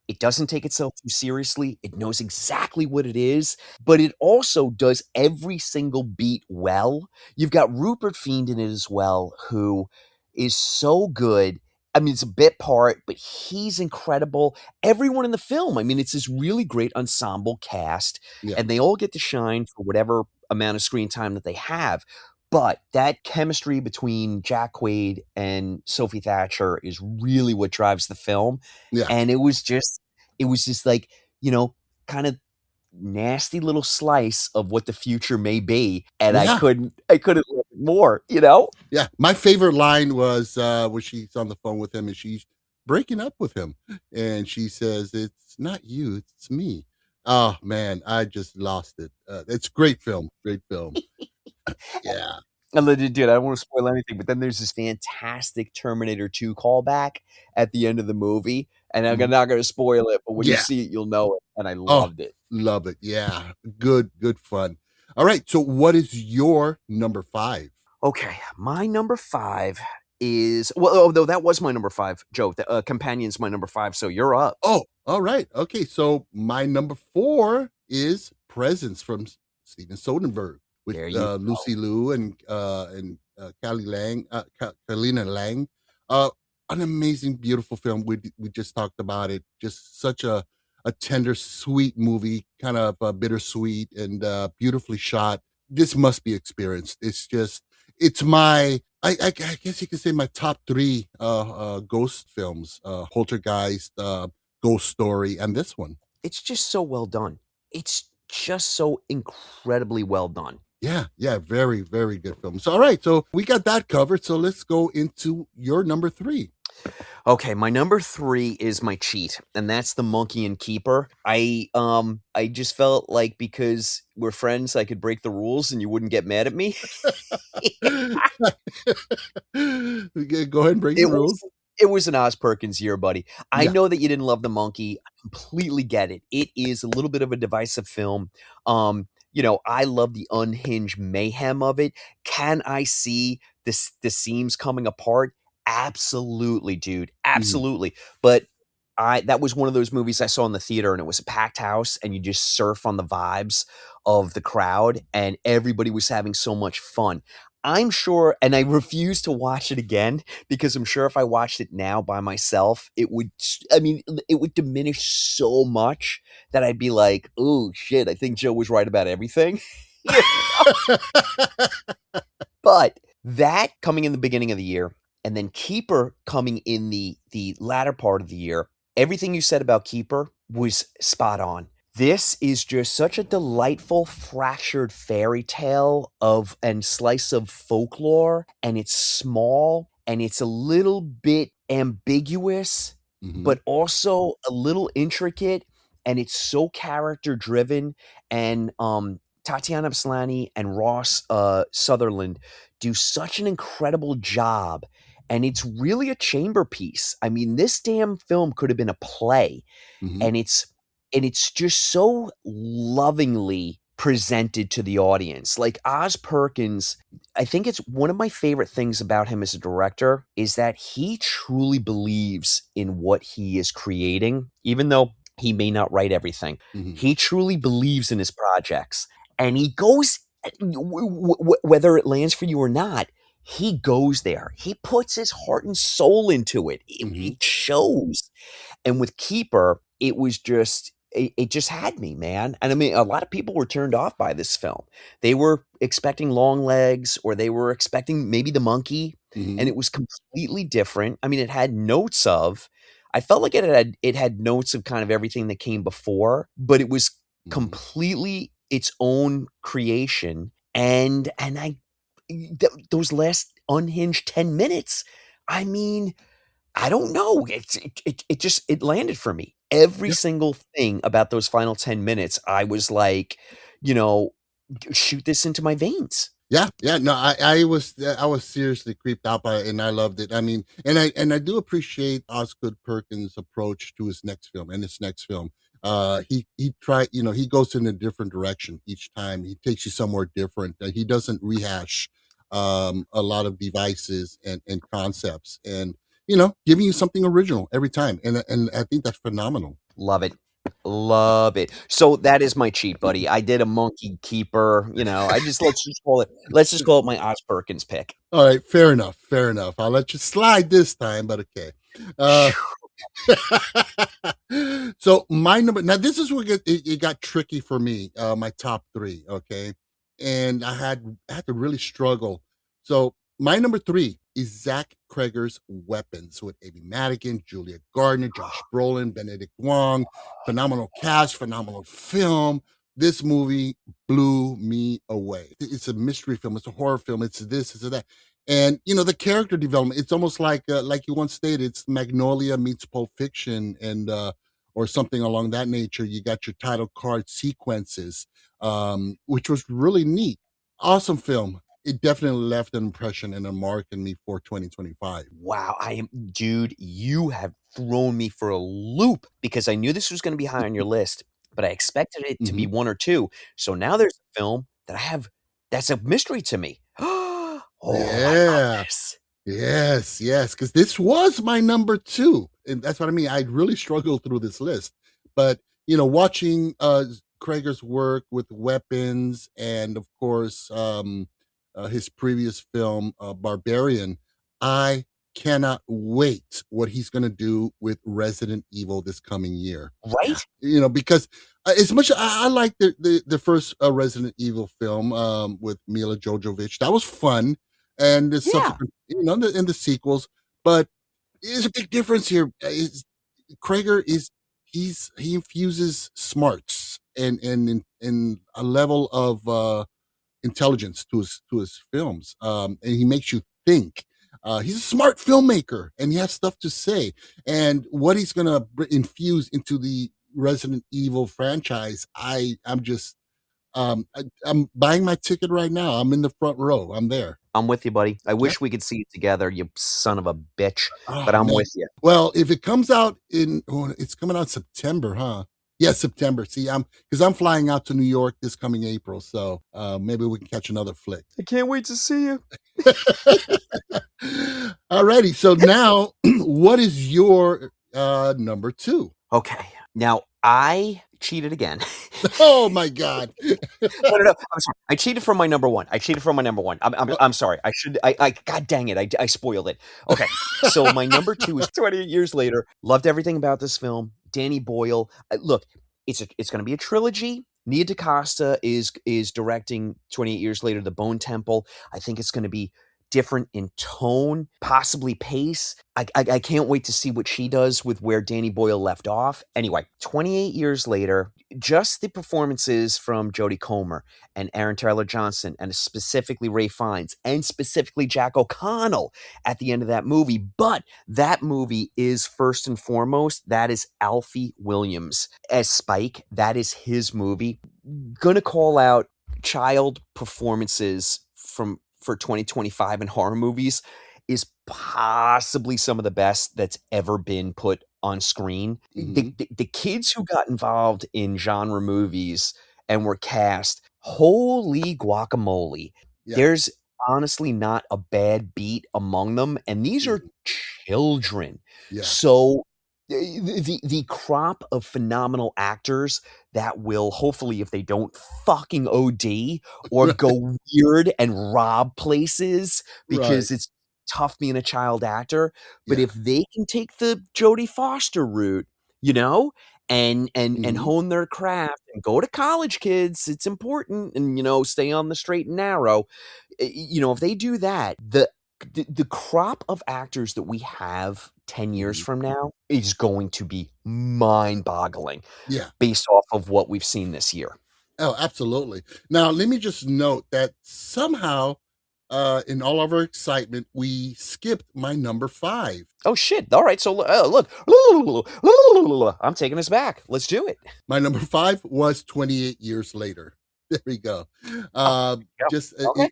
S2: It doesn't take itself too seriously. It knows exactly what it is, but it also does every single beat well. You've got Rupert Fiend in it as well, who is so good. I mean, it's a bit part, but he's incredible. Everyone in the film, I mean, it's this really great ensemble cast,
S4: Yeah.
S2: and they all get to shine for whatever amount of screen time that they have. But that chemistry between Jack Quaid and Sophie Thatcher is really what drives the film.
S4: Yeah.
S2: And it was just like, kind of nasty little slice of what the future may be. And
S4: Yeah.
S2: I couldn't love it more.
S4: Yeah. My favorite line was when she's on the phone with him and she's breaking up with him. And she says, "It's not you, it's me." Oh, man, I just lost it. It's a great film. Great film. Yeah.
S2: And dude, I don't want to spoil anything, but then there's this fantastic Terminator 2 callback at the end of the movie. And I'm
S4: Mhm.
S2: not going to spoil it, but when you
S4: Yeah.
S2: see it, you'll know it. And I
S4: Oh,
S2: loved it.
S4: love it. Yeah. Good fun. All right. So what is your number 5?
S2: Okay, my number 5 is well, no, that was my number 5, Joe. The Companion's my number 5, so you're up.
S4: Oh, all right. Okay. So my number 4 is Presence from Steven Soderbergh with
S2: There you go.
S4: Lucy Liu and Kalina Lang. An amazing, beautiful film. We just talked about it. Just such a tender, sweet movie, kind of bittersweet and beautifully shot. This must be experienced. It's my, I guess you could say my top 3 ghost films: Poltergeist, Ghost Story, and this one.
S2: It's just so well done. It's just so incredibly well done.
S4: Yeah, very, very good film. So, all right, so we got that covered. So let's go into your number 3.
S2: Okay, my number 3 is my cheat, and that's The Monkey and Keeper. I just felt like because we're friends, I could break the rules and you wouldn't get mad at me.
S4: Okay, go ahead and break the rules.
S2: It was an Oz Perkins year, buddy. I
S4: Yeah.
S2: know that you didn't love The Monkey. I completely get it. It is a little bit of a divisive film. I love the unhinged mayhem of it. Can I see the seams coming apart? Absolutely, dude. Absolutely. But that was one of those movies I saw in the theater, and it was a packed house, and you just surf on the vibes of the crowd, and everybody was having so much fun. I'm sure, and I refuse to watch it again because I'm sure if I watched it now by myself, it would diminish so much that I'd be like, oh shit, I think Joe was right about everything. But that coming in the beginning of the year, and then Keeper coming in the latter part of the year, everything you said about Keeper was spot on. This is just such a delightful, fractured fairy tale and slice of folklore, and it's small, and it's a little bit ambiguous, but also a little intricate, and it's so character-driven, and Tatiana Maslany and Ross Sutherland do such an incredible job, and it's really a chamber piece. I mean, this damn film could have been a play, and it's just so lovingly presented to the audience. Like Oz Perkins, I think it's one of my favorite things about him as a director is that he truly believes in what he is creating, even though he may not write everything. He truly believes in his projects, and he goes, whether it lands for you or not, he goes there. He puts his heart and soul into it. It shows. And with Keeper, it was just, it just had me, man. And I mean, a lot of people were turned off by this film. They were expecting long legs, or they were expecting maybe the monkey, and it was completely different. I mean, it had notes of, I felt like it had notes of kind of everything that came before, but it was completely its own creation. And those last unhinged 10 minutes, I mean, I don't know. It landed for me. Every single thing about those final 10 minutes, I was like, shoot this into my veins.
S4: Yeah. No, I was seriously creeped out by it, and I loved it. I mean, and I do appreciate Osgood Perkins' approach to his next film. He tried, he goes in a different direction each time. He takes you somewhere different. He doesn't rehash a lot of devices and concepts. And giving you something original every time. And I think that's phenomenal.
S2: Love it. Love it. So that is my cheat, buddy. I did a monkey keeper. Let's just call it my Oz Perkins pick.
S4: All right, fair enough. Fair enough. I'll let you slide this time, but okay. So my number now, this is where it got tricky for me. My top three, okay, and I had to really struggle. So my number three is Zach Kreger's Weapons with Amy Madigan, Julia Gardner, Josh Brolin, Benedict Wong. Phenomenal cast, phenomenal film. This movie blew me away. It's a mystery film. It's a horror film. It's this. It's that. And the character development, it's almost like you once stated, it's Magnolia meets Pulp Fiction, and or something along that nature. You got your title card sequences, which was really neat. Awesome film. It definitely left an impression and a mark in me for 2025.
S2: Wow, dude, you have thrown me for a loop because I knew this was going to be high on your list, but I expected it to be one or two. So now there's a film that I have that's a mystery to me. I love this.
S4: Yes, because this was my number two, and that's what I mean. I really struggled through this list, but watching Kreger's work with Weapons, and of course his previous film Barbarian, I cannot wait what he's going to do with Resident Evil this coming year.
S2: Right?
S4: Because as much I like the first Resident Evil film with Mila Jovovich, that was fun. And the subsequent, and the sequels, but there's a big difference here. Kreger he infuses smarts and a level of intelligence to his films, and he makes you think. He's a smart filmmaker, and he has stuff to say. And what he's gonna infuse into the Resident Evil franchise, I'm just. I'm buying my ticket right now. I'm in the front row. I'm there.
S2: I'm with you, buddy. I wish we could see it together, you son of a bitch. But I'm with you.
S4: Well, if it comes out it's coming out September, huh? Yeah, September. See, because I'm flying out to New York this coming April, so maybe we can catch another flick.
S2: I can't wait to see you.
S4: Alrighty. So now, what is your number two?
S2: Okay. Now I cheated again.
S4: Oh my God.
S2: No. I'm sorry. I cheated from my number one. I'm sorry. God dang it. I spoiled it. Okay. So my number two is 28 years later. Loved everything about this film. Danny Boyle. Look, it's going to be a trilogy. Nia DaCosta is directing 28 years later, The Bone Temple. I think it's going to be different in tone, possibly pace. I can't wait to see what she does with where Danny Boyle left off. Anyway, 28 years later, just the performances from Jodie Comer and Aaron Taylor Johnson, and specifically Ray Fiennes, and specifically Jack O'Connell at the end of that movie. But that movie is first and foremost, that is Alfie Williams as Spike. That is his movie. Gonna call out child performances for 2025 in horror movies is possibly some of the best that's ever been put on screen. The kids who got involved in genre movies and were cast, holy guacamole. Yeah. There's honestly not a bad beat among them, and these are children. Yeah. So the crop of phenomenal actors that will, hopefully, if they don't fucking OD or go weird and rob places, because it's tough being a child actor, but if they can take the Jodie Foster route, and hone their craft and go to college, kids, it's important, and stay on the straight and narrow. If they do that, the crop of actors that we have 10 years from now is going to be mind-boggling based off of what we've seen this year.
S4: Oh, absolutely. Now, let me just note that somehow, in all of our excitement, we skipped my number 5.
S2: Oh, shit. All right. So, look. I'm taking us back. Let's do it.
S4: My number 5 was 28 years later. There we go.
S2: Okay.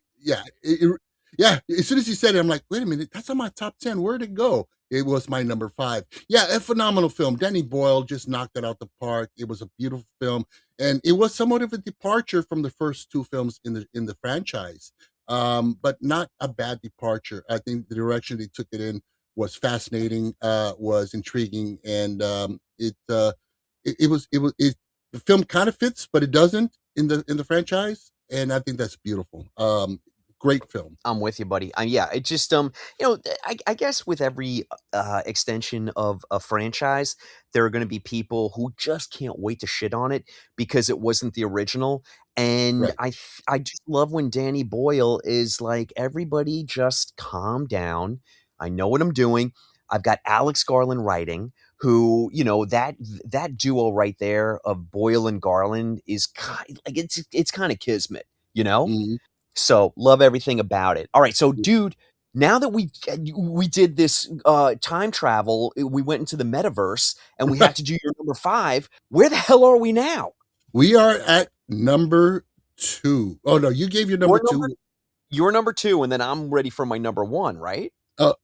S4: Yeah, as soon as you said it, I'm like, wait a minute, that's on my top 10. Where'd it go? It was my number 5. Yeah, a phenomenal film. Danny Boyle just knocked it out the park. It was a beautiful film, and it was somewhat of a departure from the first 2 films in the franchise, but not a bad departure. I think the direction they took it in was fascinating, was intriguing, and the film kind of fits, but it doesn't in the franchise, and I think that's beautiful. Great film.
S2: I'm with you, buddy. Yeah, it just I guess with every extension of a franchise, there are going to be people who just can't wait to shit on it because it wasn't the original. And
S4: Right.
S2: I just love when Danny Boyle is like, everybody just calm down. I know what I'm doing. I've got Alex Garland writing, who, that duo right there of Boyle and Garland is like it's kind of kismet, you know?
S4: Mhm.
S2: So, love everything about it. All right, so dude, now that we did this time travel, we went into the metaverse and we had to do your number 5. Where the hell are we now?
S4: We are at number 2. Oh no, you gave your number
S2: Your
S4: 2.
S2: your number 2, and then I'm ready for my number 1, right?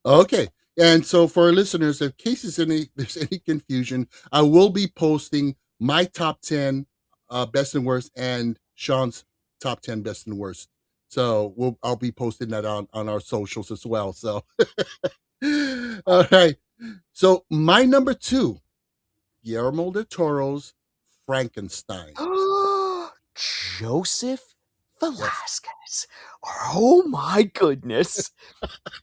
S4: Okay. And so for our listeners, in case there's any confusion, I will be posting my top 10 best and worst and Sean's top 10 best and worst. So I'll be posting that on our socials as well. So all right. So my number 2, Guillermo del Toro's Frankenstein.
S2: Joseph
S4: Yes.
S2: Velasquez. Oh my goodness.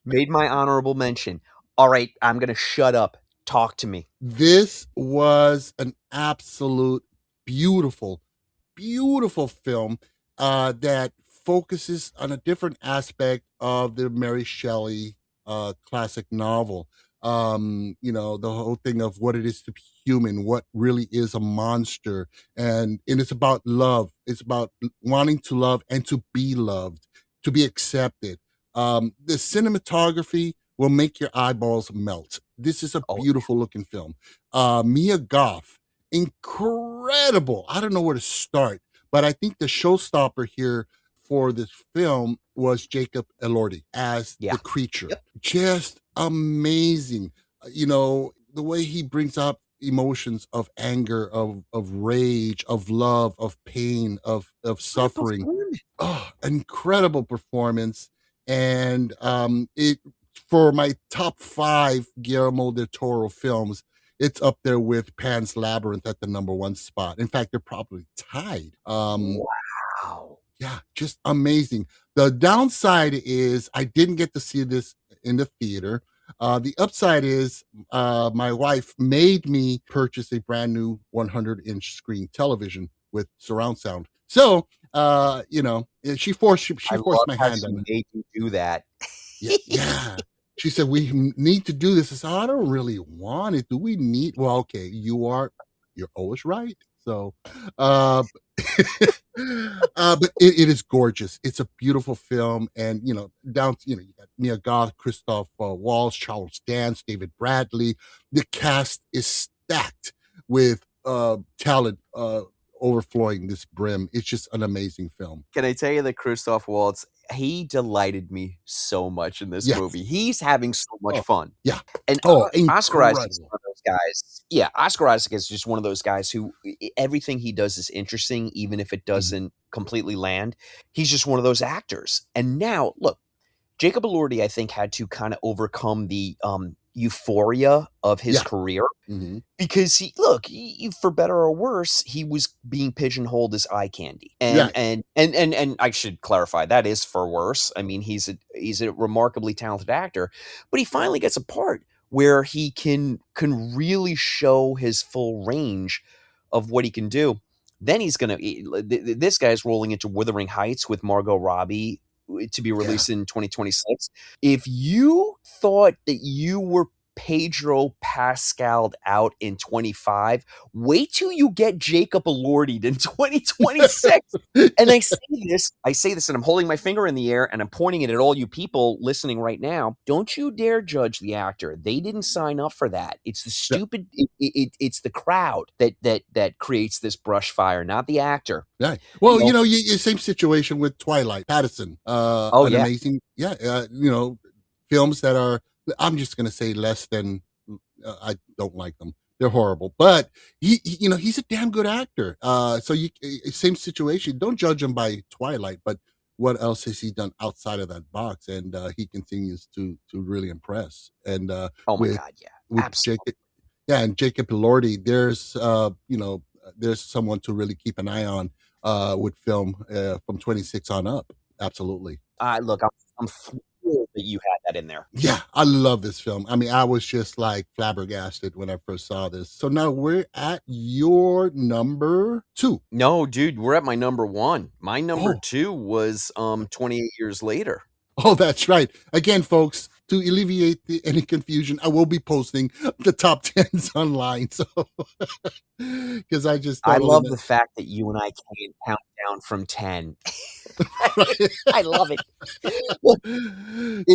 S2: Made my honorable mention. All right, I'm going to shut up. Talk to me.
S4: This was an absolute beautiful, beautiful film that focuses on a different aspect of the Mary Shelley classic novel. The whole thing of what it is to be human, what really is a monster, and it's about love. It's about wanting to love and to be loved, to be accepted. The cinematography will make your eyeballs melt. This is a
S2: Oh,
S4: beautiful looking film. Mia Goth, incredible. I don't know where to start, but I think the showstopper here for this film was Jacob Elordi as
S2: yeah.
S4: the creature.
S2: Yep.
S4: Just amazing. The way he brings up emotions of anger, of rage, of love, of pain, of suffering. Oh, incredible performance. And it for my top 5 Guillermo del Toro films, it's up there with Pan's Labyrinth at the number 1 spot. In fact, they're probably tied.
S2: Wow.
S4: Yeah, just amazing. The downside is I didn't get to see this in the theater. The upside is my wife made me purchase a brand new 100-inch screen television with surround sound. So, she forced
S2: I
S4: forced
S2: love
S4: my
S2: how
S4: hand on
S2: she
S4: it.
S2: made you do that.
S4: Yeah. She said, we need to do this. I said, I don't really want it. Do we need? Well, okay, you're always right. So, but it is gorgeous. It's a beautiful film. And, you got Mia Goth, Christoph Waltz, Charles Dance, David Bradley. The cast is stacked with talent overflowing this brim. It's just an amazing film.
S2: Can I tell you that Christoph Waltz, he delighted me so much in this
S4: Yes.
S2: movie. He's having so much fun.
S4: Yeah.
S2: And
S4: Oh,
S2: Oscar Isaac is
S4: incredible.
S2: one of those guys. Yeah, Oscar Isaac is just one of those guys who everything he does is interesting, even if it doesn't completely land. He's just one of those actors. And now, look, Jacob Elordi, I think, had to kind of overcome the euphoria of his career because he, for better or worse, he was being pigeonholed as eye candy. And I should clarify, that is for worse. I mean, he's a remarkably talented actor, but he finally gets a part where he can really show his full range of what he can do. Then this guy's rolling into Wuthering Heights with Margot Robbie to be released in 2026. If you thought that you were Pedro Pascal'd out in 25, wait till you get Jacob Elordi in 2026. And I say this, and I'm holding my finger in the air and I'm pointing it at all you people listening right now. Don't you dare judge the actor. They didn't sign up for that. It's the stupid, it's the crowd that creates this brush fire, not the actor.
S4: Right. Well, same situation with Twilight, Patterson. Amazing. Films that are, I'm just going to say less than, I don't like them. They're horrible, but he's a damn good actor. Same situation. Don't judge him by Twilight, but what else has he done outside of that box? And he continues to really impress. And
S2: Oh my
S4: with
S2: God, yeah,
S4: with
S2: absolutely.
S4: Jacob, yeah, and Jacob Elordi, there's there's someone to really keep an eye on with film from 26 on up. Absolutely.
S2: Look, I'm thrilled that you had that in there.
S4: Yeah, I love this film. I mean, I was just like flabbergasted when I first saw this. So now we're at your number 2.
S2: No, dude, we're at my number 1. My number
S4: Oh,
S2: 2 was 28 years later.
S4: oh, that's right. Again, folks, to alleviate any confusion, I will be posting the top 10s online. So, because I just
S2: I
S4: totally
S2: love the fact that you and I can't count down from 10.
S4: right.
S2: I love it.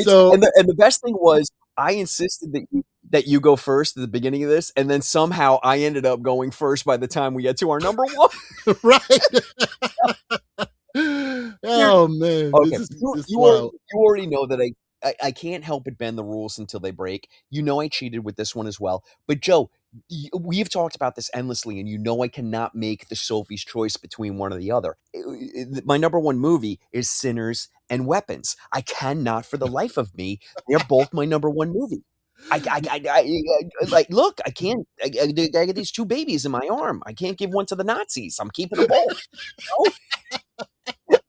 S4: So,
S2: And the best thing was I insisted that you go first at the beginning of this, and then somehow I ended up going first by the time we get to our number 1.
S4: right. Oh man,
S2: Okay,
S4: this
S2: you
S4: is
S2: you already
S4: wild.
S2: you already know that I can't help but bend the rules until they break. You know I cheated with this one as well. But Joe, we've talked about this endlessly, and you know I cannot make the Sophie's choice between one or the other. My number 1 movie is Sinners and Weapons. I cannot for the life of me. They're both my number 1 movie. Like, look, I can't. I got these 2 babies in my arm. I can't give one to the Nazis. I'm keeping them both. You know?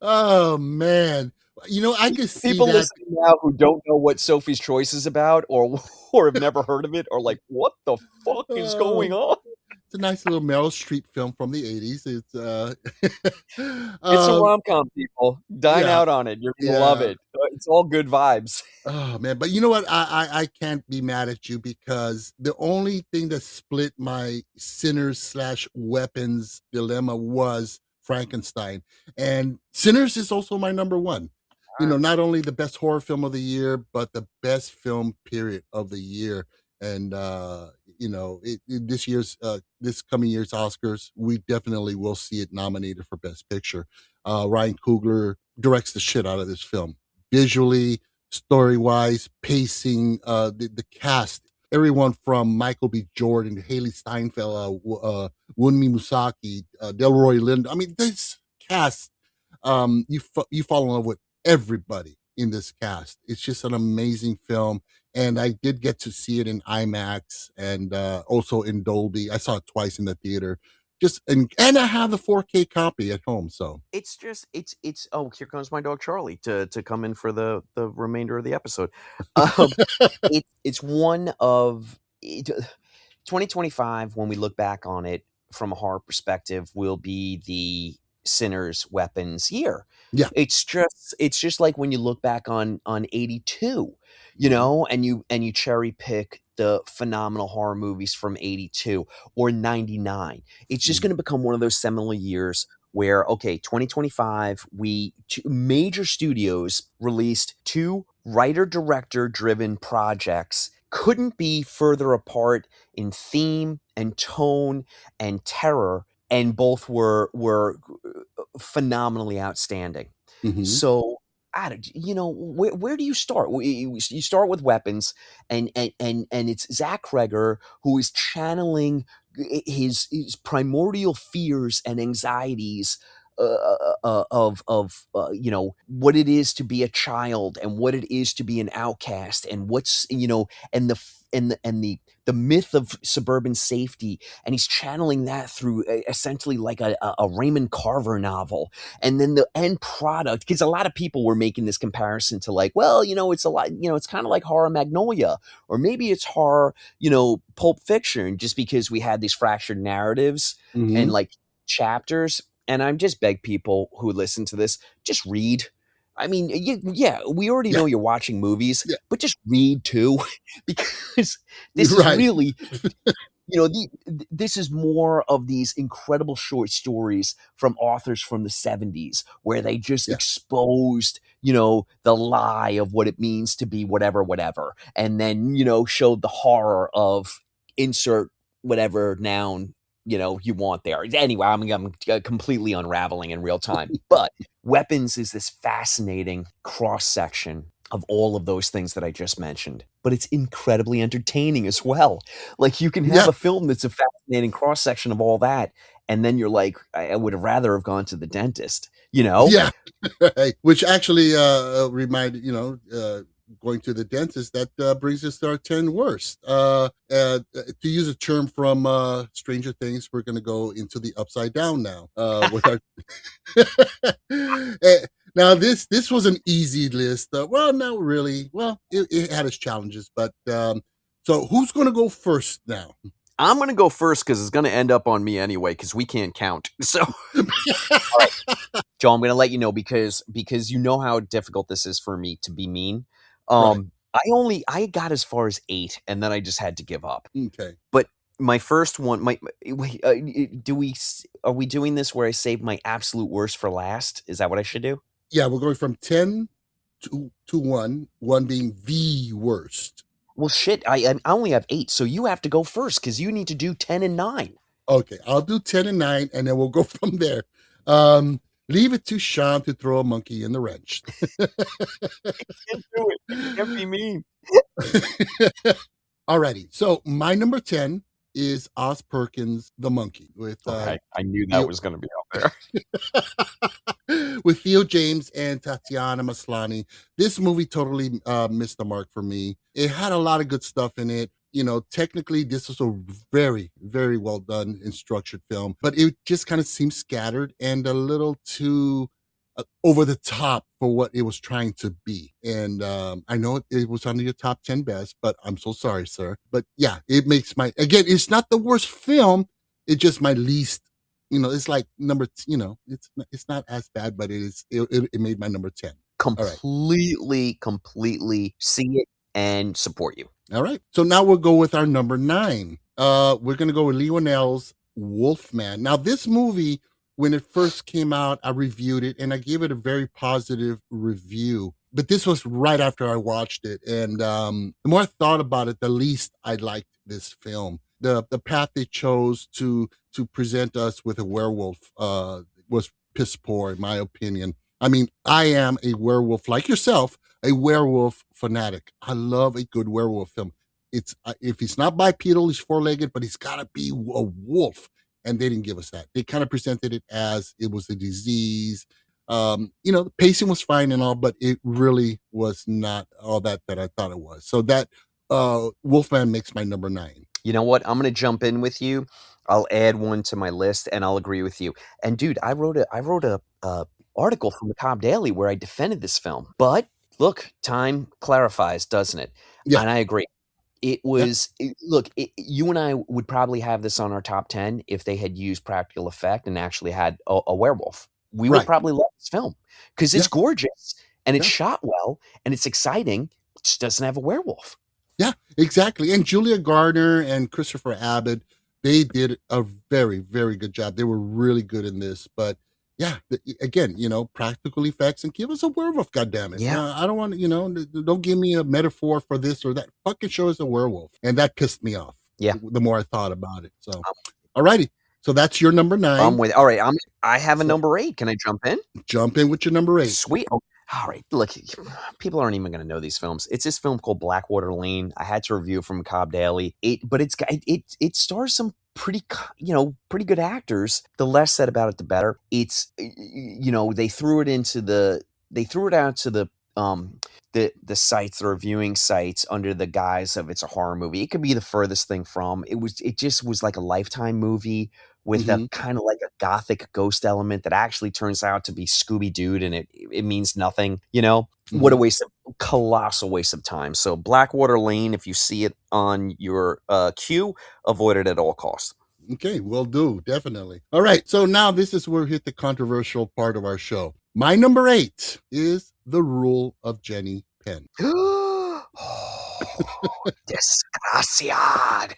S4: Oh man, I could see
S2: People
S4: that.
S2: listening now who don't know what Sophie's Choice is about or have never heard of it are like, what the fuck is going
S4: Oh,
S2: on?
S4: it's a nice little Meryl Streep film from the 80s. It's
S2: It's a
S4: um,
S2: rom-com, people. Dine
S4: yeah,
S2: out on it. You're gonna love
S4: yeah.
S2: it. It's all good vibes.
S4: Oh man, but you know what? I can't be mad at you because the only thing that split my Sinners/Weapons dilemma was Frankenstein, and Sinners is also my number 1.
S2: Alright.
S4: Not only the best horror film of the year, but the best film period of the year. And this coming year's Oscars, we definitely will see it nominated for Best Picture. Ryan Coogler directs the shit out of this film, visually, story wise, pacing, the cast, everyone from Michael B. Jordan, Haley Steinfeld, Wunmi Musaki, Delroy Lind. I mean, this cast, you fall in love with everybody in this cast. It's just an amazing film. And I did get to see it in IMAX and also in Dolby. I saw it twice in the theater. And I have the 4K copy at home. So
S2: It's just it's oh, here comes my dog Charlie to come in for the remainder of the episode. Um, it's one of 2025, when we look back on it from a horror perspective, will be the Sinners Weapons year.
S4: yeah.
S2: It's just like when you look back on 82,
S4: Mhm.
S2: and you cherry pick the phenomenal horror movies from 82 or 99. It's just
S4: Mhm.
S2: going to become one of those seminal years where, okay, 2025, major studios released 2 writer director driven projects, couldn't be further apart in theme and tone and terror, and both were phenomenally outstanding.
S4: Mhm.
S2: So, where do you start? You start with Weapons, and it's Zach Kreger who is channeling his primordial fears and anxieties of what it is to be a child and what it is to be an outcast, and what's and the f- and the myth of suburban safety, and he's channeling that through essentially like a Raymond Carver novel. And then the end product, because a lot of people were making this comparison to, like, well, it's a lot, it's kind of like horror Magnolia, or maybe it's horror, Pulp Fiction, just because we had these fractured narratives and
S4: Mhm.
S2: like chapters. And I'm just beg people who listen to this, just read. I mean, yeah, we already
S4: Yeah.
S2: know you're watching movies,
S4: Yeah.
S2: but just read too, because this
S4: You're
S2: is
S4: right.
S2: really, this is more of these incredible short stories from authors from the 70s, where they just
S4: Yeah.
S2: exposed, the lie of what it means to be whatever, whatever. And then, showed the horror of insert whatever noun, you want there. Anyway, I'm completely unraveling in real time. But Weapons is this fascinating cross section of all of those things that I just mentioned, but it's incredibly entertaining as well. Like, you can have
S4: Yeah.
S2: a film that's a fascinating cross section of all that, and then you're like, I would have rather have gone to the dentist, you know?
S4: Yeah, right. Which actually reminded going to the dentist. That brings us to our 10 worst. To use a term from Stranger Things, we're going to go into the upside down now. With our now this was an easy list. Well, not really. Well, it had its challenges, but so who's going to go first now?
S2: I'm going to go first because it's going to end up on me anyway because we can't count. So, all right. Joe, I'm going to let you know because you know how difficult this is for me to be mean.
S4: Right.
S2: I got as far as 8, and then I just had to give up.
S4: Okay.
S2: But my first one, are we doing this where I save my absolute worst for last? Is that what I should do?
S4: Yeah, we're going from 10 to 1, 1 being the worst.
S2: Well, shit, I only have 8, so you have to go first because you need to do 10 and 9.
S4: Okay, I'll do 10 and 9, and then we'll go from there. Leave it to Sean to throw a monkey in the wrench.
S2: You can't do it. You can't be mean.
S4: Alrighty, so my number 10 is Oz Perkins, the monkey. With
S2: I knew that was going to be out
S4: there. With Theo James and Tatiana Maslany. This movie totally missed the mark for me. It had a lot of good stuff in it. You know, technically, this was a very, very well done and structured film, but it just kind of seemed scattered and a little too over the top for what it was trying to be. And I know it was under your top 10 best, but I'm so sorry, sir. But yeah, it makes again, it's not the worst film. It's just my least, it's like it's not as bad, but it made my number 10.
S2: Completely see it and support you.
S4: All right. So now we'll go with our number 9. We're going to go with Lee Whannell's Wolfman. Now, this movie, when it first came out, I reviewed it and I gave it a very positive review. But this was right after I watched it. And the more I thought about it, the least I liked this film. The path they chose to present us with a werewolf was piss poor, in my opinion. I mean, I am a werewolf like yourself, a werewolf fanatic. I love a good werewolf film. It's if he's not bipedal, he's 4-legged, but he's got to be a wolf. And they didn't give us that. They kind of presented it as it was a disease. The pacing was fine and all, but it really was not all that I thought it was. So that Wolfman makes my number 9.
S2: You know what? I'm going to jump in with you. I'll add one to my list, and I'll agree with you. And dude, I wrote a article for Macabre Daily where I defended this film. But look, time clarifies, doesn't it?
S4: Yeah.
S2: And I agree. It was you and I would probably have this on our top 10 if they had used practical effect and actually had a werewolf. We would probably love this film because it's gorgeous and it's shot well and it's exciting. It just doesn't have a werewolf.
S4: Yeah, exactly. And Julia Garner and Christopher Abbott, they did a very, very good job. They were really good in this. But yeah, again, practical effects and give us a werewolf, goddammit.
S2: Yeah.
S4: I don't want don't give me a metaphor for this or that. Fucking show us a werewolf. And that pissed me off.
S2: Yeah.
S4: The more I thought about it. So, all righty. So that's your number 9.
S2: I'm with. All right. I have a number 8. Can I jump in?
S4: Jump in with your number 8.
S2: Sweet. Oh, all right. Look, people aren't even going to know these films. It's this film called Blackwater Lane. I had to review it from Macabre Daily. It stars some pretty good actors. The less said about it, the better. It's they threw it out to the sites, the reviewing sites, under the guise of it's a horror movie. It could be the furthest thing from. It just was like a Lifetime movie with a kind of like a gothic ghost element that actually turns out to be Scooby-Doo, and it means nothing. What a colossal waste of time. So Blackwater Lane, if you see it on your queue, avoid it at all costs.
S4: Okay, will do, definitely. All right, so now this is where we hit the controversial part of our show. My number 8 is The Rule of Jenny Penn.
S2: Desgraciad.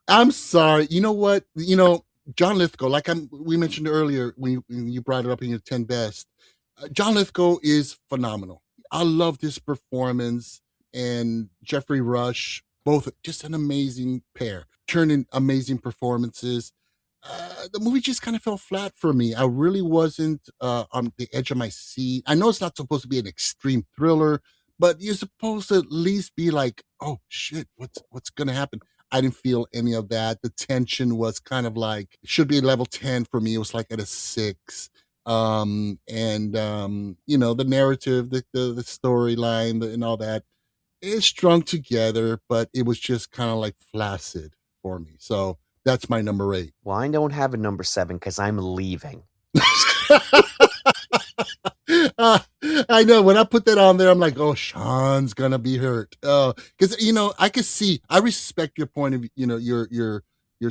S4: I'm sorry. You know what? John Lithgow, we mentioned earlier when you brought it up in your 10 best, John Lithgow is phenomenal. I love this performance, and Jeffrey Rush, both just an amazing pair, turning amazing performances. The movie just kind of fell flat for me. I really wasn't on the edge of my seat. I know it's not supposed to be an extreme thriller, but you're supposed to at least be like, oh shit, what's going to happen? I didn't feel any of that. The tension was kind of like, it should be level 10 for me. It was like at a 6. You know, the narrative, the storyline and all that, it's strung together, but it was just kind of like flaccid for me. So that's my number 8.
S2: Well, I don't have a number 7 because I'm leaving.
S4: I know when I put that on there, I'm like, oh, Sean's gonna be hurt. Because you know, I can see, I respect your point of, you know, your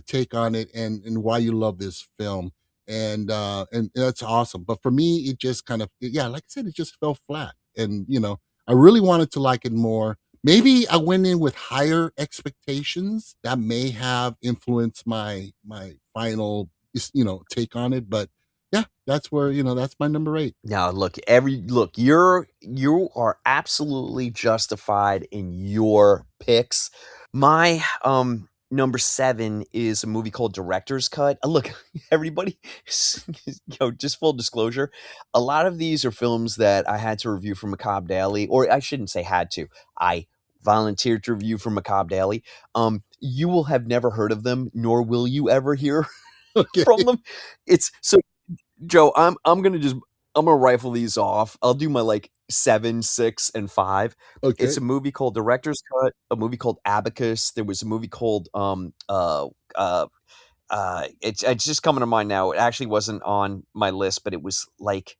S4: take on it and why you love this film, and that's awesome. But for me, it just kind of, yeah, like I said, it just fell flat, and you know, I really wanted to like it more. Maybe I went in with higher expectations that may have influenced my final, you know, take on it, but. Yeah, that's where, you know, that's my number 8.
S2: Now, look, you are absolutely justified in your picks. My number 7 is a movie called Director's Cut. Look, everybody, you know, just full disclosure, a lot of these are films that I had to review for Macabre Daily, or I shouldn't say had to. I volunteered to review for Macabre Daily. You will have never heard of them, nor will you ever hear
S4: Okay.
S2: from them. It's so. Joe, I'm gonna rifle these off. I'll do my like 7, 6, and 5.
S4: Okay.
S2: It's a movie called Director's Cut, a movie called Abacus. There was a movie called it's just coming to mind now. It actually wasn't on my list, but it was like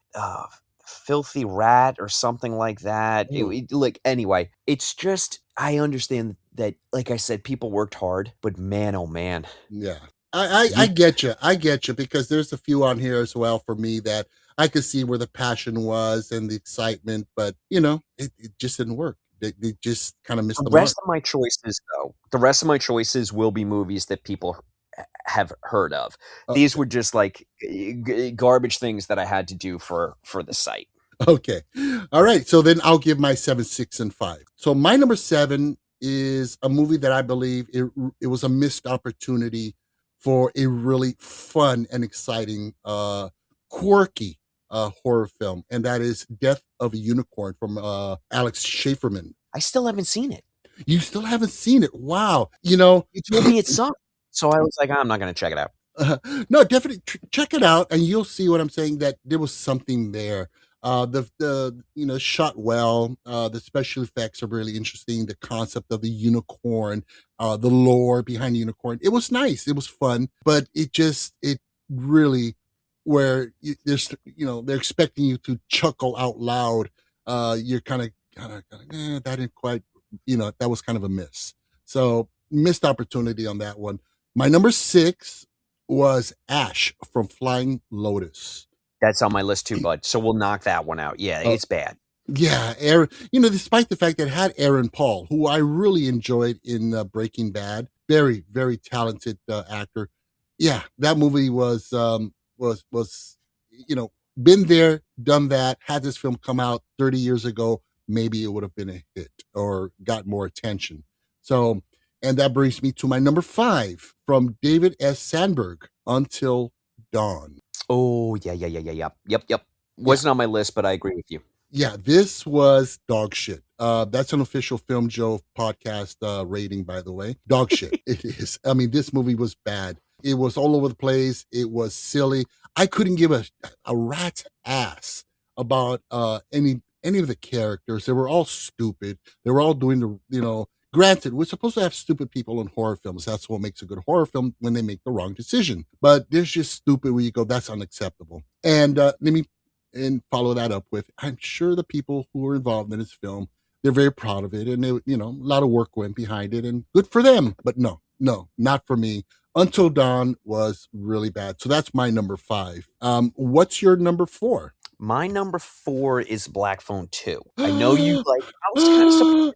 S2: Filthy Rat or something like that. Like anyway, it's just, I understand that, like I said, people worked hard, but man, oh man.
S4: Yeah. I get you. I get you, because there's a few on here as well for me that I could see where the passion was and the excitement, but you know, it just didn't work. They just kind of missed the mark.
S2: The rest of my choices will be movies that people have heard of.
S4: Oh,
S2: These were just like garbage things that I had to do for the site.
S4: okay. All right. So then I'll give my 7, 6, and 5. So my number 7 is a movie that I believe it was a missed opportunity for a really fun and exciting, quirky horror film, and that is Death of a Unicorn from Alex Schaeferman.
S2: I still haven't seen it.
S4: You still haven't seen it? Wow. You know,
S2: You told me it sucked, so I was like, I'm not going to check it out.
S4: no, definitely check it out, and you'll see what I'm saying, that there was something there. The you know, shot well. The special effects are really interesting. The concept of the unicorn, the lore behind the unicorn. It was nice. It was fun, but it really, where there's, you know, they're expecting you to chuckle out loud. You're kind of that didn't quite, you know, that was kind of a miss. So missed opportunity on that one. My number 6 was Ash from Flying Lotus.
S2: That's on my list too, bud. So we'll knock that one out. Yeah, it's bad.
S4: Yeah, Aaron, you know, despite the fact that it had Aaron Paul, who I really enjoyed in Breaking Bad, very, very talented actor. Yeah, that movie was, you know, been there, done that. Had this film come out 30 years ago, maybe it would have been a hit or got more attention. So, and that brings me to my number 5 from David S. Sandberg, Until Dawn.
S2: Oh, yeah. Yep. Wasn't on my list, but I agree with you.
S4: Yeah, this was dog shit. That's an official Filmjoe Podcast rating, by the way. Dog shit. It is. I mean, this movie was bad. It was all over the place. It was silly. I couldn't give a rat's ass about any of the characters. They were all stupid. They were all doing the, you know, granted, we're supposed to have stupid people in horror films. That's what makes a good horror film, when they make the wrong decision. But there's just stupid where you go, that's unacceptable. And let me follow that up with, I'm sure the people who were involved in this film, they're very proud of it. And they, you know, a lot of work went behind it, and good for them. But no, not for me. Until Dawn was really bad. So that's my number 5. What's your number 4?
S2: My number 4 is Black Phone 2. I know you like, I was kind of surprised it didn't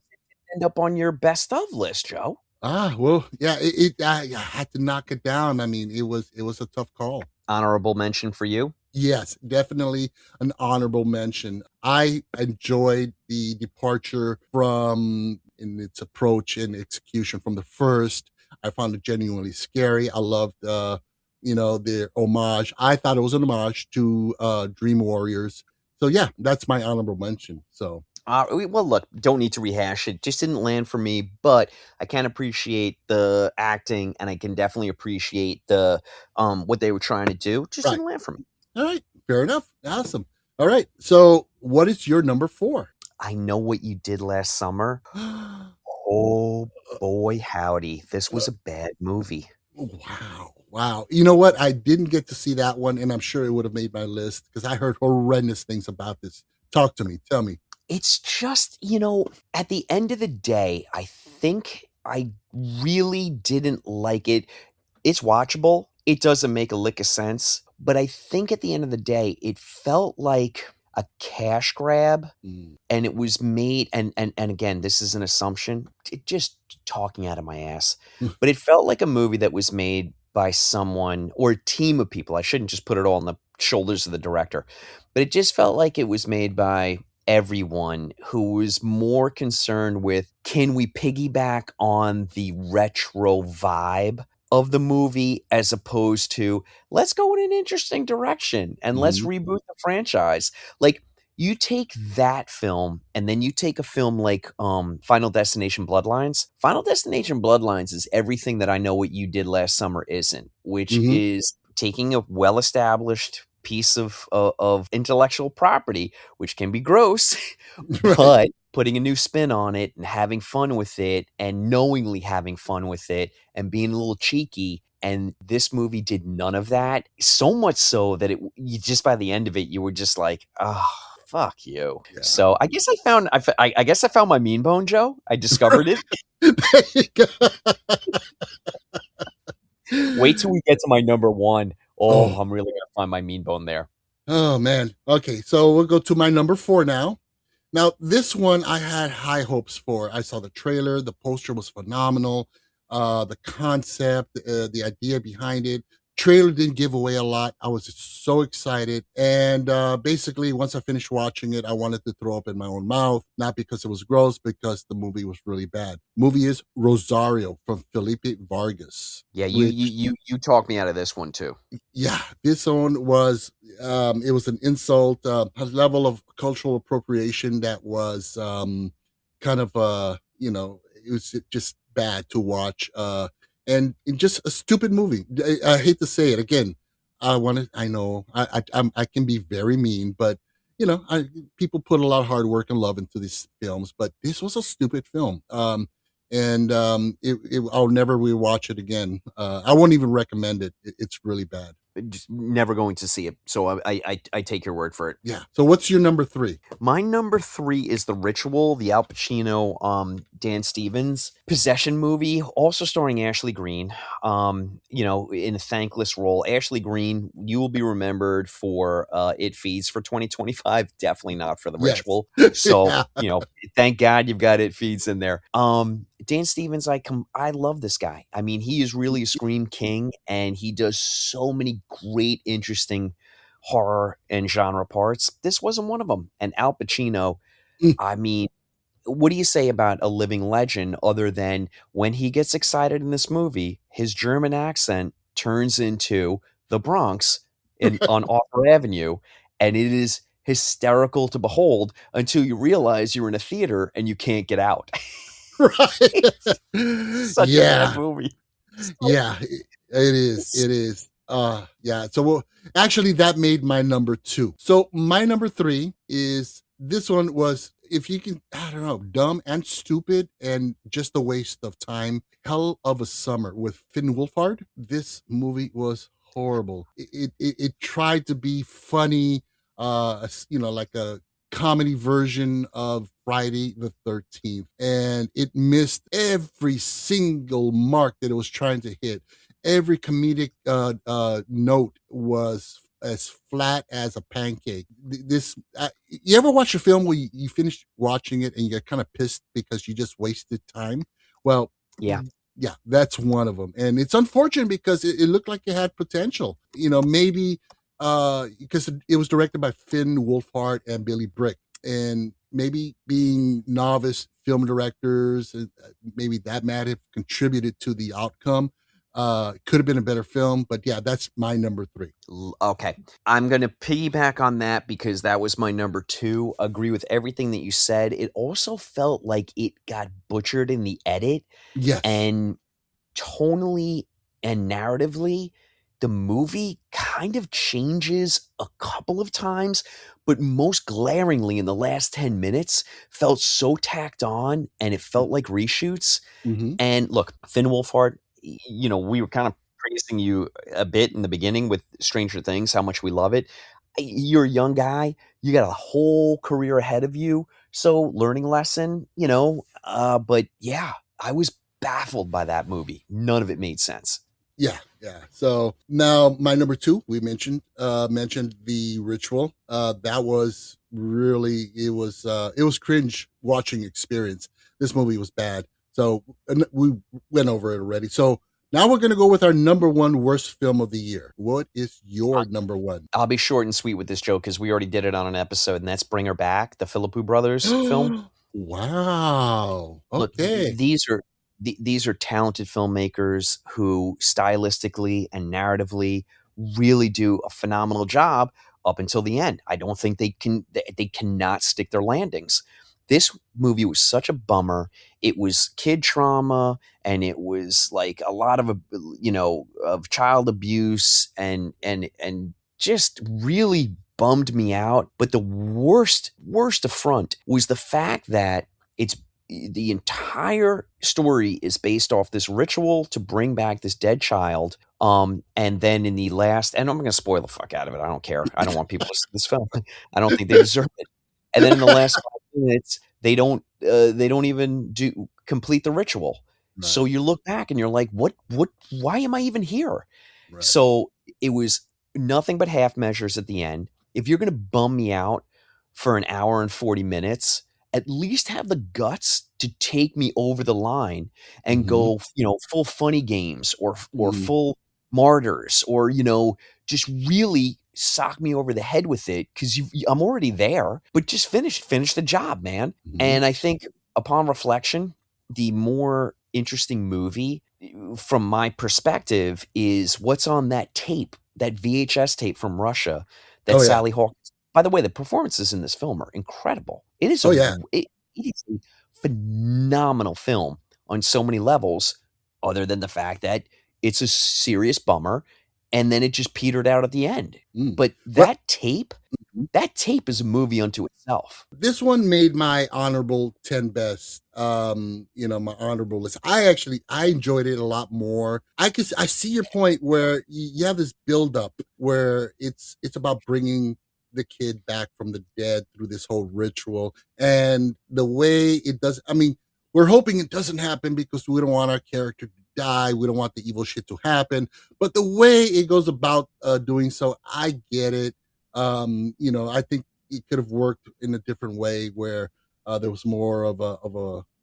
S2: end up on your best of list, Joe.
S4: Well, yeah, I had to knock it down. I mean, it was a tough call.
S2: Honorable mention for you?
S4: Yes, definitely an honorable mention. I enjoyed the departure from, in its approach and execution from the first. I found it genuinely scary. I loved, you know, the homage. I thought it was an homage to Dream Warriors. So yeah, that's my honorable mention. So
S2: Well, look, don't need to rehash it. Just didn't land for me, but I can appreciate the acting, and I can definitely appreciate the what they were trying to do. Just
S4: Right.
S2: didn't land for me.
S4: All right. Fair enough. Awesome. All right. So, what is your number 4?
S2: I Know What You Did Last Summer. Oh boy, howdy! This was a bad movie.
S4: Wow. Wow. You know what? I didn't get to see that one, and I'm sure it would have made my list because I heard horrendous things about this. Talk to me. Tell me.
S2: It's just, at the end of the day, I think I really didn't like it. It's watchable. It doesn't make a lick of sense, but I think at the end of the day, it felt like a cash grab,
S4: Mm.
S2: and it was made, and again, this is an assumption, just talking out of my ass, but it felt like a movie that was made by someone or a team of people. I shouldn't just put it all on the shoulders of the director, but it just felt like it was made by everyone who was more concerned with, can we piggyback on the retro vibe of the movie, as opposed to, let's go in an interesting direction and let's
S4: Mhm.
S2: reboot the franchise. Like, you take that film and then you take a film like Final Destination Bloodlines. Final Destination Bloodlines is everything that I Know What You Did Last Summer isn't, which
S4: Mhm.
S2: is taking a well-established piece of intellectual property, which can be gross,
S4: Right.
S2: but putting a new spin on it and having fun with it and knowingly having fun with it and being a little cheeky. And this movie did none of that. So much so that you just, by the end of it, you were just like, oh, fuck you.
S4: Yeah.
S2: So I guess I guess I found my mean bone, Joe. I discovered it.
S4: There you go.
S2: Wait till we get to my number 1. Oh,
S4: Oh.
S2: I'm really gonna find my mean bone there.
S4: Oh, man. Okay, so we'll go to my number 4 now. Now, this one I had high hopes for. I saw the trailer, the poster was phenomenal. The concept, the idea behind it. Trailer didn't give away a lot. I was just so excited. And basically, once I finished watching it, I wanted to throw up in my own mouth, not because it was gross, because the movie was really bad. Movie is Rosario from Felipe Vargas.
S2: Yeah,
S4: Which,
S2: you talked me out of this one too.
S4: yeah, this one was it was an insult, a level of cultural appropriation that was kind of it was just bad to watch, and just a stupid movie. I hate to say it again. I know I can be very mean, but people put a lot of hard work and love into these films, but this was a stupid film. And I'll never rewatch it again. I won't even recommend it. It's really bad.
S2: Just never going to see it. So I take your word for it.
S4: Yeah. So what's your number 3?
S2: My number 3 is The Ritual, the Al Pacino, Dan Stevens possession movie, also starring Ashley Greene, in a thankless role. Ashley Greene, you will be remembered for It Feeds for 2025, definitely not for The
S4: Yes.
S2: Ritual. So,
S4: Yeah.
S2: thank God you've got It Feeds in there. Dan Stevens, I love this guy. I mean, he is really a scream king, and he does so many great, interesting horror and genre parts. This wasn't one of them. And Al Pacino,
S4: Mm.
S2: I mean, what do you say about a living legend other than when he gets excited in this movie, his German accent turns into the Bronx on Offer Avenue, and it is hysterical to behold until you realize you're in a theater and you can't get out.
S4: Right.
S2: Such a bad
S4: Yeah.
S2: movie.
S4: Yeah. It is. It is. Yeah. So actually, that made my number 2. So my number 3 is this one was, if you can, I don't know, dumb and stupid and just a waste of time. Hell of a Summer with Finn Wolfhard. This movie was horrible. It tried to be funny, like a comedy version of Friday the 13th, and it missed every single mark that it was trying to hit. Every comedic note was as flat as a pancake. This You ever watch a film where you finish watching it and you get kind of pissed because you just wasted time? Well,
S2: Yeah.
S4: yeah, that's one of them, and it's unfortunate because it looked like it had potential. Maybe because it was directed by Finn Wolfhard and Billy Brick, and maybe being novice film directors, maybe that might have contributed to the outcome. Could have been a better film, but yeah, that's my number 3.
S2: Okay. I'm going to piggyback on that because that was my number 2. Agree with everything that you said. It also felt like it got butchered in the edit,
S4: Yes.
S2: and tonally and narratively, the movie kind of changes a couple of times, but most glaringly in the last 10 minutes felt so tacked on, and it felt like reshoots.
S4: Mm-hmm.
S2: And look, Finn Wolfhard, we were kind of praising you a bit in the beginning with Stranger Things, how much we love it. You're a young guy, you got a whole career ahead of you. So, learning lesson, but yeah, I was baffled by that movie. None of it made sense.
S4: Yeah. So now my number 2, we mentioned The Ritual. That was really, it was cringe watching experience. This movie was bad. So we went over it already. So now we're going to go with our number 1 worst film of the year. What is your number 1?
S2: I'll be short and sweet with this joke because we already did it on an episode, and that's Bring Her Back, the Philippou Brothers film.
S4: Wow.
S2: Look,
S4: Okay.
S2: these are talented filmmakers who stylistically and narratively really do a phenomenal job up until the end. I don't think they cannot stick their landings. This movie was such a bummer. It was kid trauma, and it was like a lot of of child abuse and just really bummed me out. But the worst affront was the fact that the entire story is based off this ritual to bring back this dead child. And then in the last, and I'm going to spoil the fuck out of it. I don't care. I don't want people to see this film. I don't think they deserve it. And then in the last 5 minutes, they don't even complete the ritual.
S4: Right.
S2: So you look back and you're like, why am I even here?
S4: Right.
S2: So it was nothing but half measures at the end. If you're going to bum me out for an hour and 40 minutes, at least have the guts to take me over the line and go, full Funny Games or full Martyrs, or, just really sock me over the head with it, because I'm already there, but just finish the job, man. And I think upon reflection, the more interesting movie from my perspective is what's on that tape, that VHS tape from Russia that Sally Hawkins. By the way, the performances in this film are incredible. It is it is a phenomenal film on so many levels, other than the fact that it's a serious bummer, and then it just petered out at the end. But that tape is a movie unto itself.
S4: This one made my honorable 10 best, my honorable list. I enjoyed it a lot more. I see your point where you have this buildup where it's about bringing the kid back from the dead through this whole ritual, and the way it does. I mean, we're hoping it doesn't happen because we don't want our character to die. We don't want the evil shit to happen. But the way it goes about doing so, I get it. I think it could have worked in a different way where there was more of a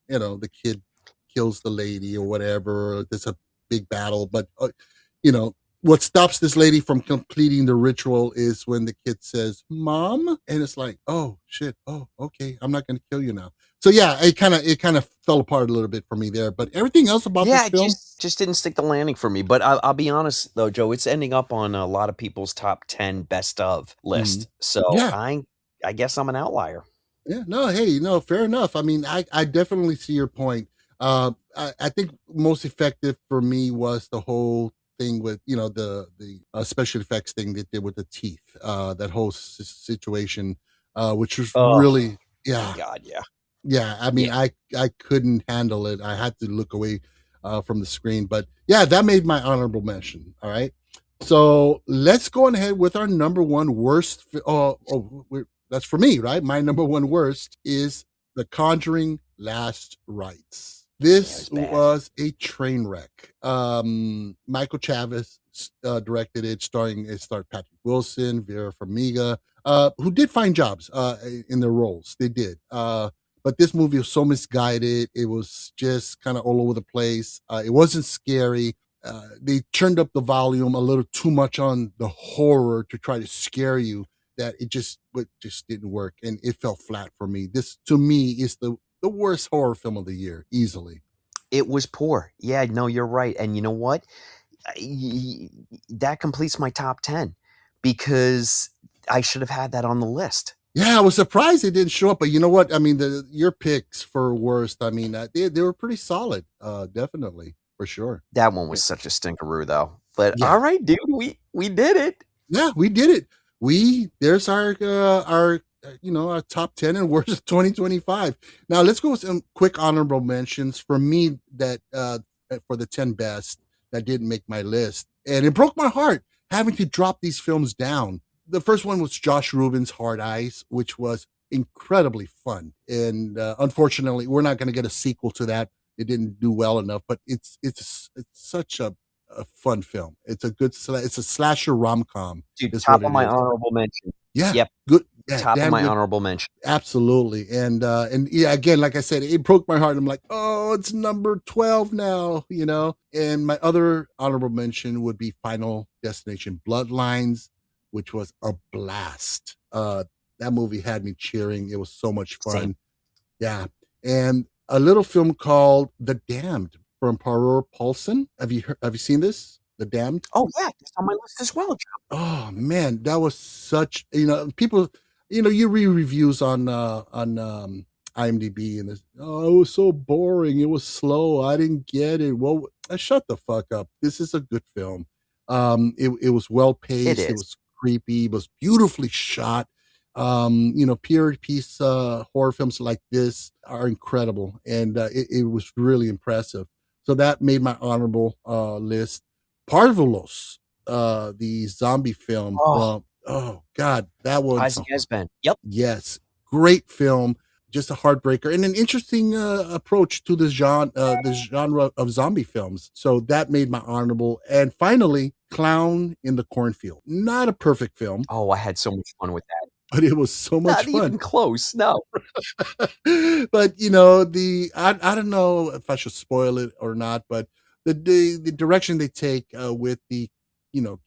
S4: the kid kills the lady or whatever. There's a big battle, but what stops this lady from completing the ritual is when the kid says, "Mom," and it's like, "Oh shit! Oh, okay, I'm not going to kill you now." So yeah, it kind of fell apart a little bit for me there. But everything else about this film
S2: just didn't stick the landing for me. But I'll be honest though, Joe, it's ending up on a lot of people's top 10 best of list. So I guess I'm an outlier.
S4: Yeah, no, hey, no, fair enough. I mean, I definitely see your point. I think most effective for me was the whole thing with the special effects thing they did with the teeth, that whole situation, which was really
S2: God,
S4: I mean, I couldn't handle it. I had to look away from the screen, but yeah, that made my honorable mention. All right, so let's go ahead with our number 1 worst. That's for me, right? My number 1 worst is The Conjuring: Last Rites. This was a train wreck. Michael Chavez directed it, starred Patrick Wilson, Vera Farmiga, who did fine jobs in their roles. They did. But this movie was so misguided. It was just kind of all over the place. It wasn't scary. They turned up the volume a little too much on the horror to try to scare you, that it just didn't work, and it fell flat for me. This, to me, is the worst horror film of the year, easily.
S2: It was poor. Yeah, no, you're right. And you know what? That completes my top 10 because I should have had that on the list.
S4: Yeah, I was surprised it didn't show up, but you know what? I mean, your picks for worst, I mean, they were pretty solid, definitely, for sure.
S2: That one was such a stinkeroo, though. But
S4: Yeah.
S2: all right, dude, we did it.
S4: Yeah, we did it. There's our our top 10 and worst of 2025. Now let's go with some quick honorable mentions for me that for the 10 best that didn't make my list. And it broke my heart having to drop these films down. The first one was Josh Rubin's Hard Eyes, which was incredibly fun. And unfortunately, we're not going to get a sequel to that. It didn't do well enough, but it's such a fun film. It's a slasher rom-com.
S2: Dude, top of my honorable mention.
S4: Yeah.
S2: Yep.
S4: Good. Yeah,
S2: top of my
S4: good.
S2: honorable mention.
S4: Absolutely. And yeah, again, like I said, it broke my heart. I'm like, oh, it's number 12 now, And my other honorable mention would be Final Destination Bloodlines, which was a blast. That movie had me cheering. It was so much fun.
S2: Same.
S4: Yeah. And a little film called The Damned from Paror Paulson. Have you seen this? The Damned?
S2: Oh yeah, it's on my list as well, Joe.
S4: Oh man, that was such, people, you read reviews on IMDb and it was so boring. It was slow. I didn't get it. Well, shut the fuck up. This is a good film. It was well paced. It was creepy. It was beautifully shot. Period piece horror films like this are incredible, and it was really impressive. So that made my honorable list. Parvulos, the zombie film. Oh God, that was
S2: Isaac Esben. Yep.
S4: Yes, great film. Just a heartbreaker and an interesting approach to this genre of zombie films. So that made my honorable. And finally, Clown in the Cornfield. Not a perfect film.
S2: Oh, I had so much fun with that.
S4: But it was so much fun.
S2: Not even close. No.
S4: But I don't know if I should spoil it or not, but the direction they take with the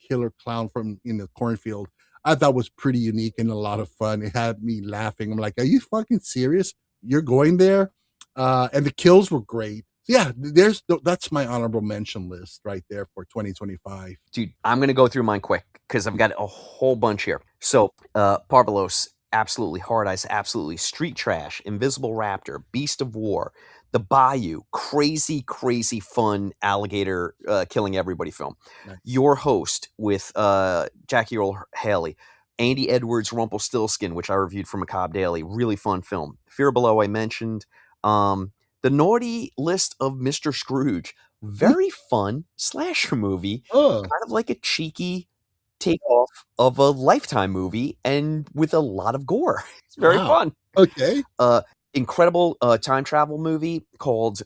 S4: killer clown from in the cornfield, I thought was pretty unique and a lot of fun. It had me laughing. I'm like, are you fucking serious? You're going there? And the kills were great. Yeah, that's my honorable mention list right there for 2025.
S2: Dude, I'm going to go through mine quick because I've got a whole bunch here. So, Parvulos, absolutely. Hard Eyes, absolutely. Street Trash, Invisible Raptor, Beast of War, The Bayou, crazy, crazy fun alligator killing everybody film. Nice. Your Host with Jackie Earle Haley. Andy Edwards' Rumpelstiltskin, which I reviewed for Macabre Daily. Really fun film. Fear Below I mentioned. The Naughty List of Mr. Scrooge. Very fun slasher movie. Kind of like a cheeky takeoff of a Lifetime movie and with a lot of gore. It's very fun.
S4: Okay.
S2: Incredible time travel movie called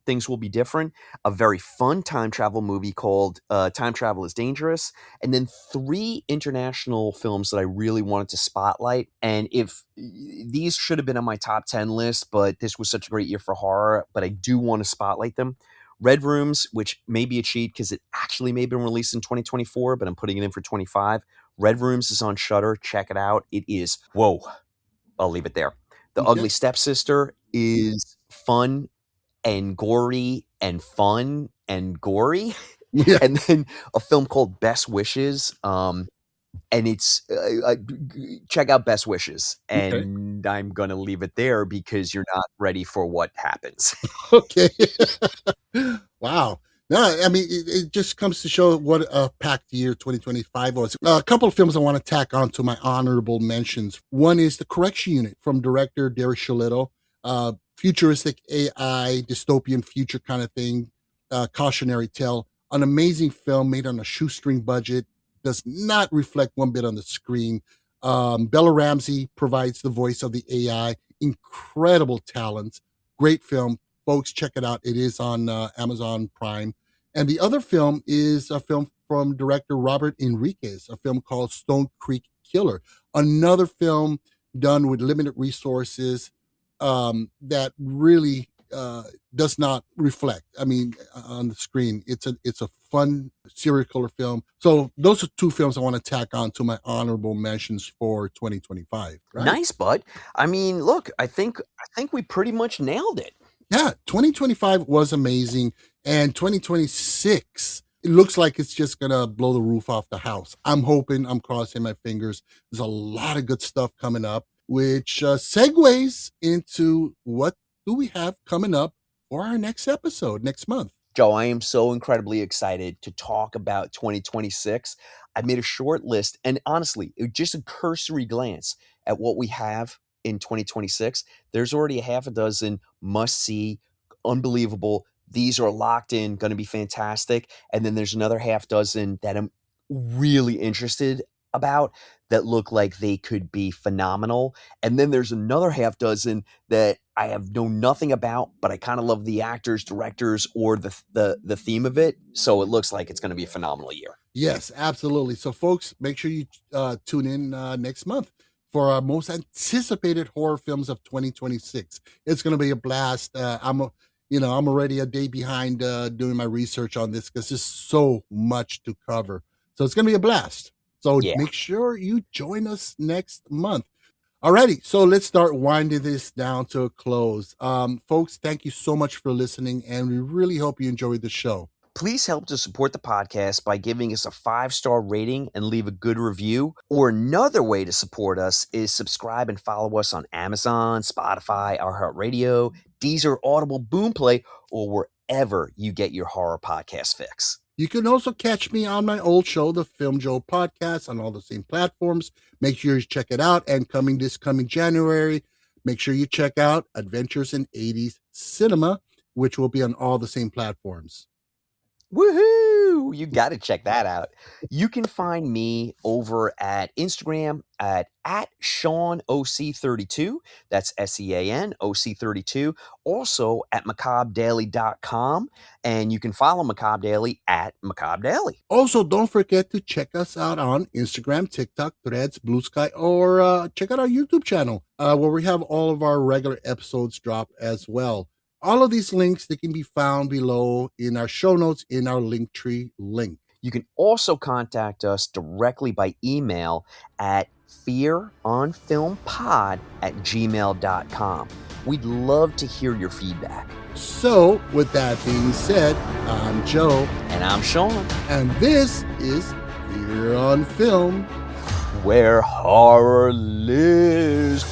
S2: Things Will Be Different. A very fun time travel movie called Time Travel is Dangerous. And then 3 international films that I really wanted to spotlight. And if these should have been on my top 10 list, but this was such a great year for horror, but I do want to spotlight them. Red Rooms, which may be a cheat because it actually may have been released in 2024, but I'm putting it in for 25. Red Rooms is on Shudder. Check it out. It is, whoa, I'll leave it there. The Ugly Stepsister is fun and gory and fun and gory. Yeah. And then a film called Best Wishes. And it's check out Best Wishes. And I'm going to leave it there because you're not ready for what happens.
S4: Okay. Wow. No, I mean, it just comes to show what a packed year 2025 was. A couple of films I want to tack on to my honorable mentions. One is The Correction Unit from director Derek Sholito. Futuristic AI, dystopian future kind of thing, cautionary tale. An amazing film made on a shoestring budget. Does not reflect one bit on the screen. Bella Ramsey provides the voice of the AI. Incredible talent. Great film. Folks, check it out. It is on Amazon Prime. And the other film is a film from director Robert Enriquez, a film called Stone Creek Killer. Another film done with limited resources that really does not reflect. I mean, on the screen, it's a fun serial killer film. So those are 2 films I want to tack on to my honorable mentions for 2025. Right?
S2: Nice, bud. I mean, look, I think we pretty much nailed it.
S4: Yeah, 2025 was amazing. And 2026, it looks like it's just going to blow the roof off the house. I'm hoping, I'm crossing my fingers. There's a lot of good stuff coming up, which segues into what do we have coming up for our next episode next month.
S2: Joe, I am so incredibly excited to talk about 2026. I made a short list, and honestly, just a cursory glance at what we have in 2026. There's already a half a dozen must-see, unbelievable. These are locked in, going to be fantastic. And then there's another half dozen that I'm really interested about that look like they could be phenomenal. And then there's another half dozen that I have known nothing about, but I kind of love the actors, directors, or the theme of it. So it looks like it's going to be a phenomenal year.
S4: Yes, absolutely. So, folks, make sure you tune in next month for our most anticipated horror films of 2026. It's going to be a blast. I'm already a day behind doing my research on this because there's so much to cover. So it's going to be a blast. So make sure you join us next month. Alrighty, so let's start winding this down to a close. Folks, thank you so much for listening, and we really hope you enjoyed the show.
S2: Please help to support the podcast by giving us a 5-star rating and leave a good review. Or another way to support us is subscribe and follow us on Amazon, Spotify, iHeartRadio, Deezer, Audible, Boomplay, or wherever you get your horror podcast fix.
S4: You can also catch me on my old show, the Filmjoe Podcast, on all the same platforms. Make sure you check it out. And coming January, make sure you check out Adventures in 80s Cinema, which will be on all the same platforms.
S2: Woohoo! You got to check that out. You can find me over at Instagram at SeanOC32. That's SeanOC32. Also at MacabreDaily.com. And you can follow Macabre Daily at Macabre Daily.
S4: Also, don't forget to check us out on Instagram, TikTok, Threads, Blue Sky, or check out our YouTube channel where we have all of our regular episodes drop as well. All of these links, they can be found below in our show notes in our LinkTree link.
S2: You can also contact us directly by email at fearonfilmpod@gmail.com. We'd love to hear your feedback.
S4: So, with that being said, I'm Joe.
S2: And I'm Sean.
S4: And this is Fear on Film,
S2: where horror lives.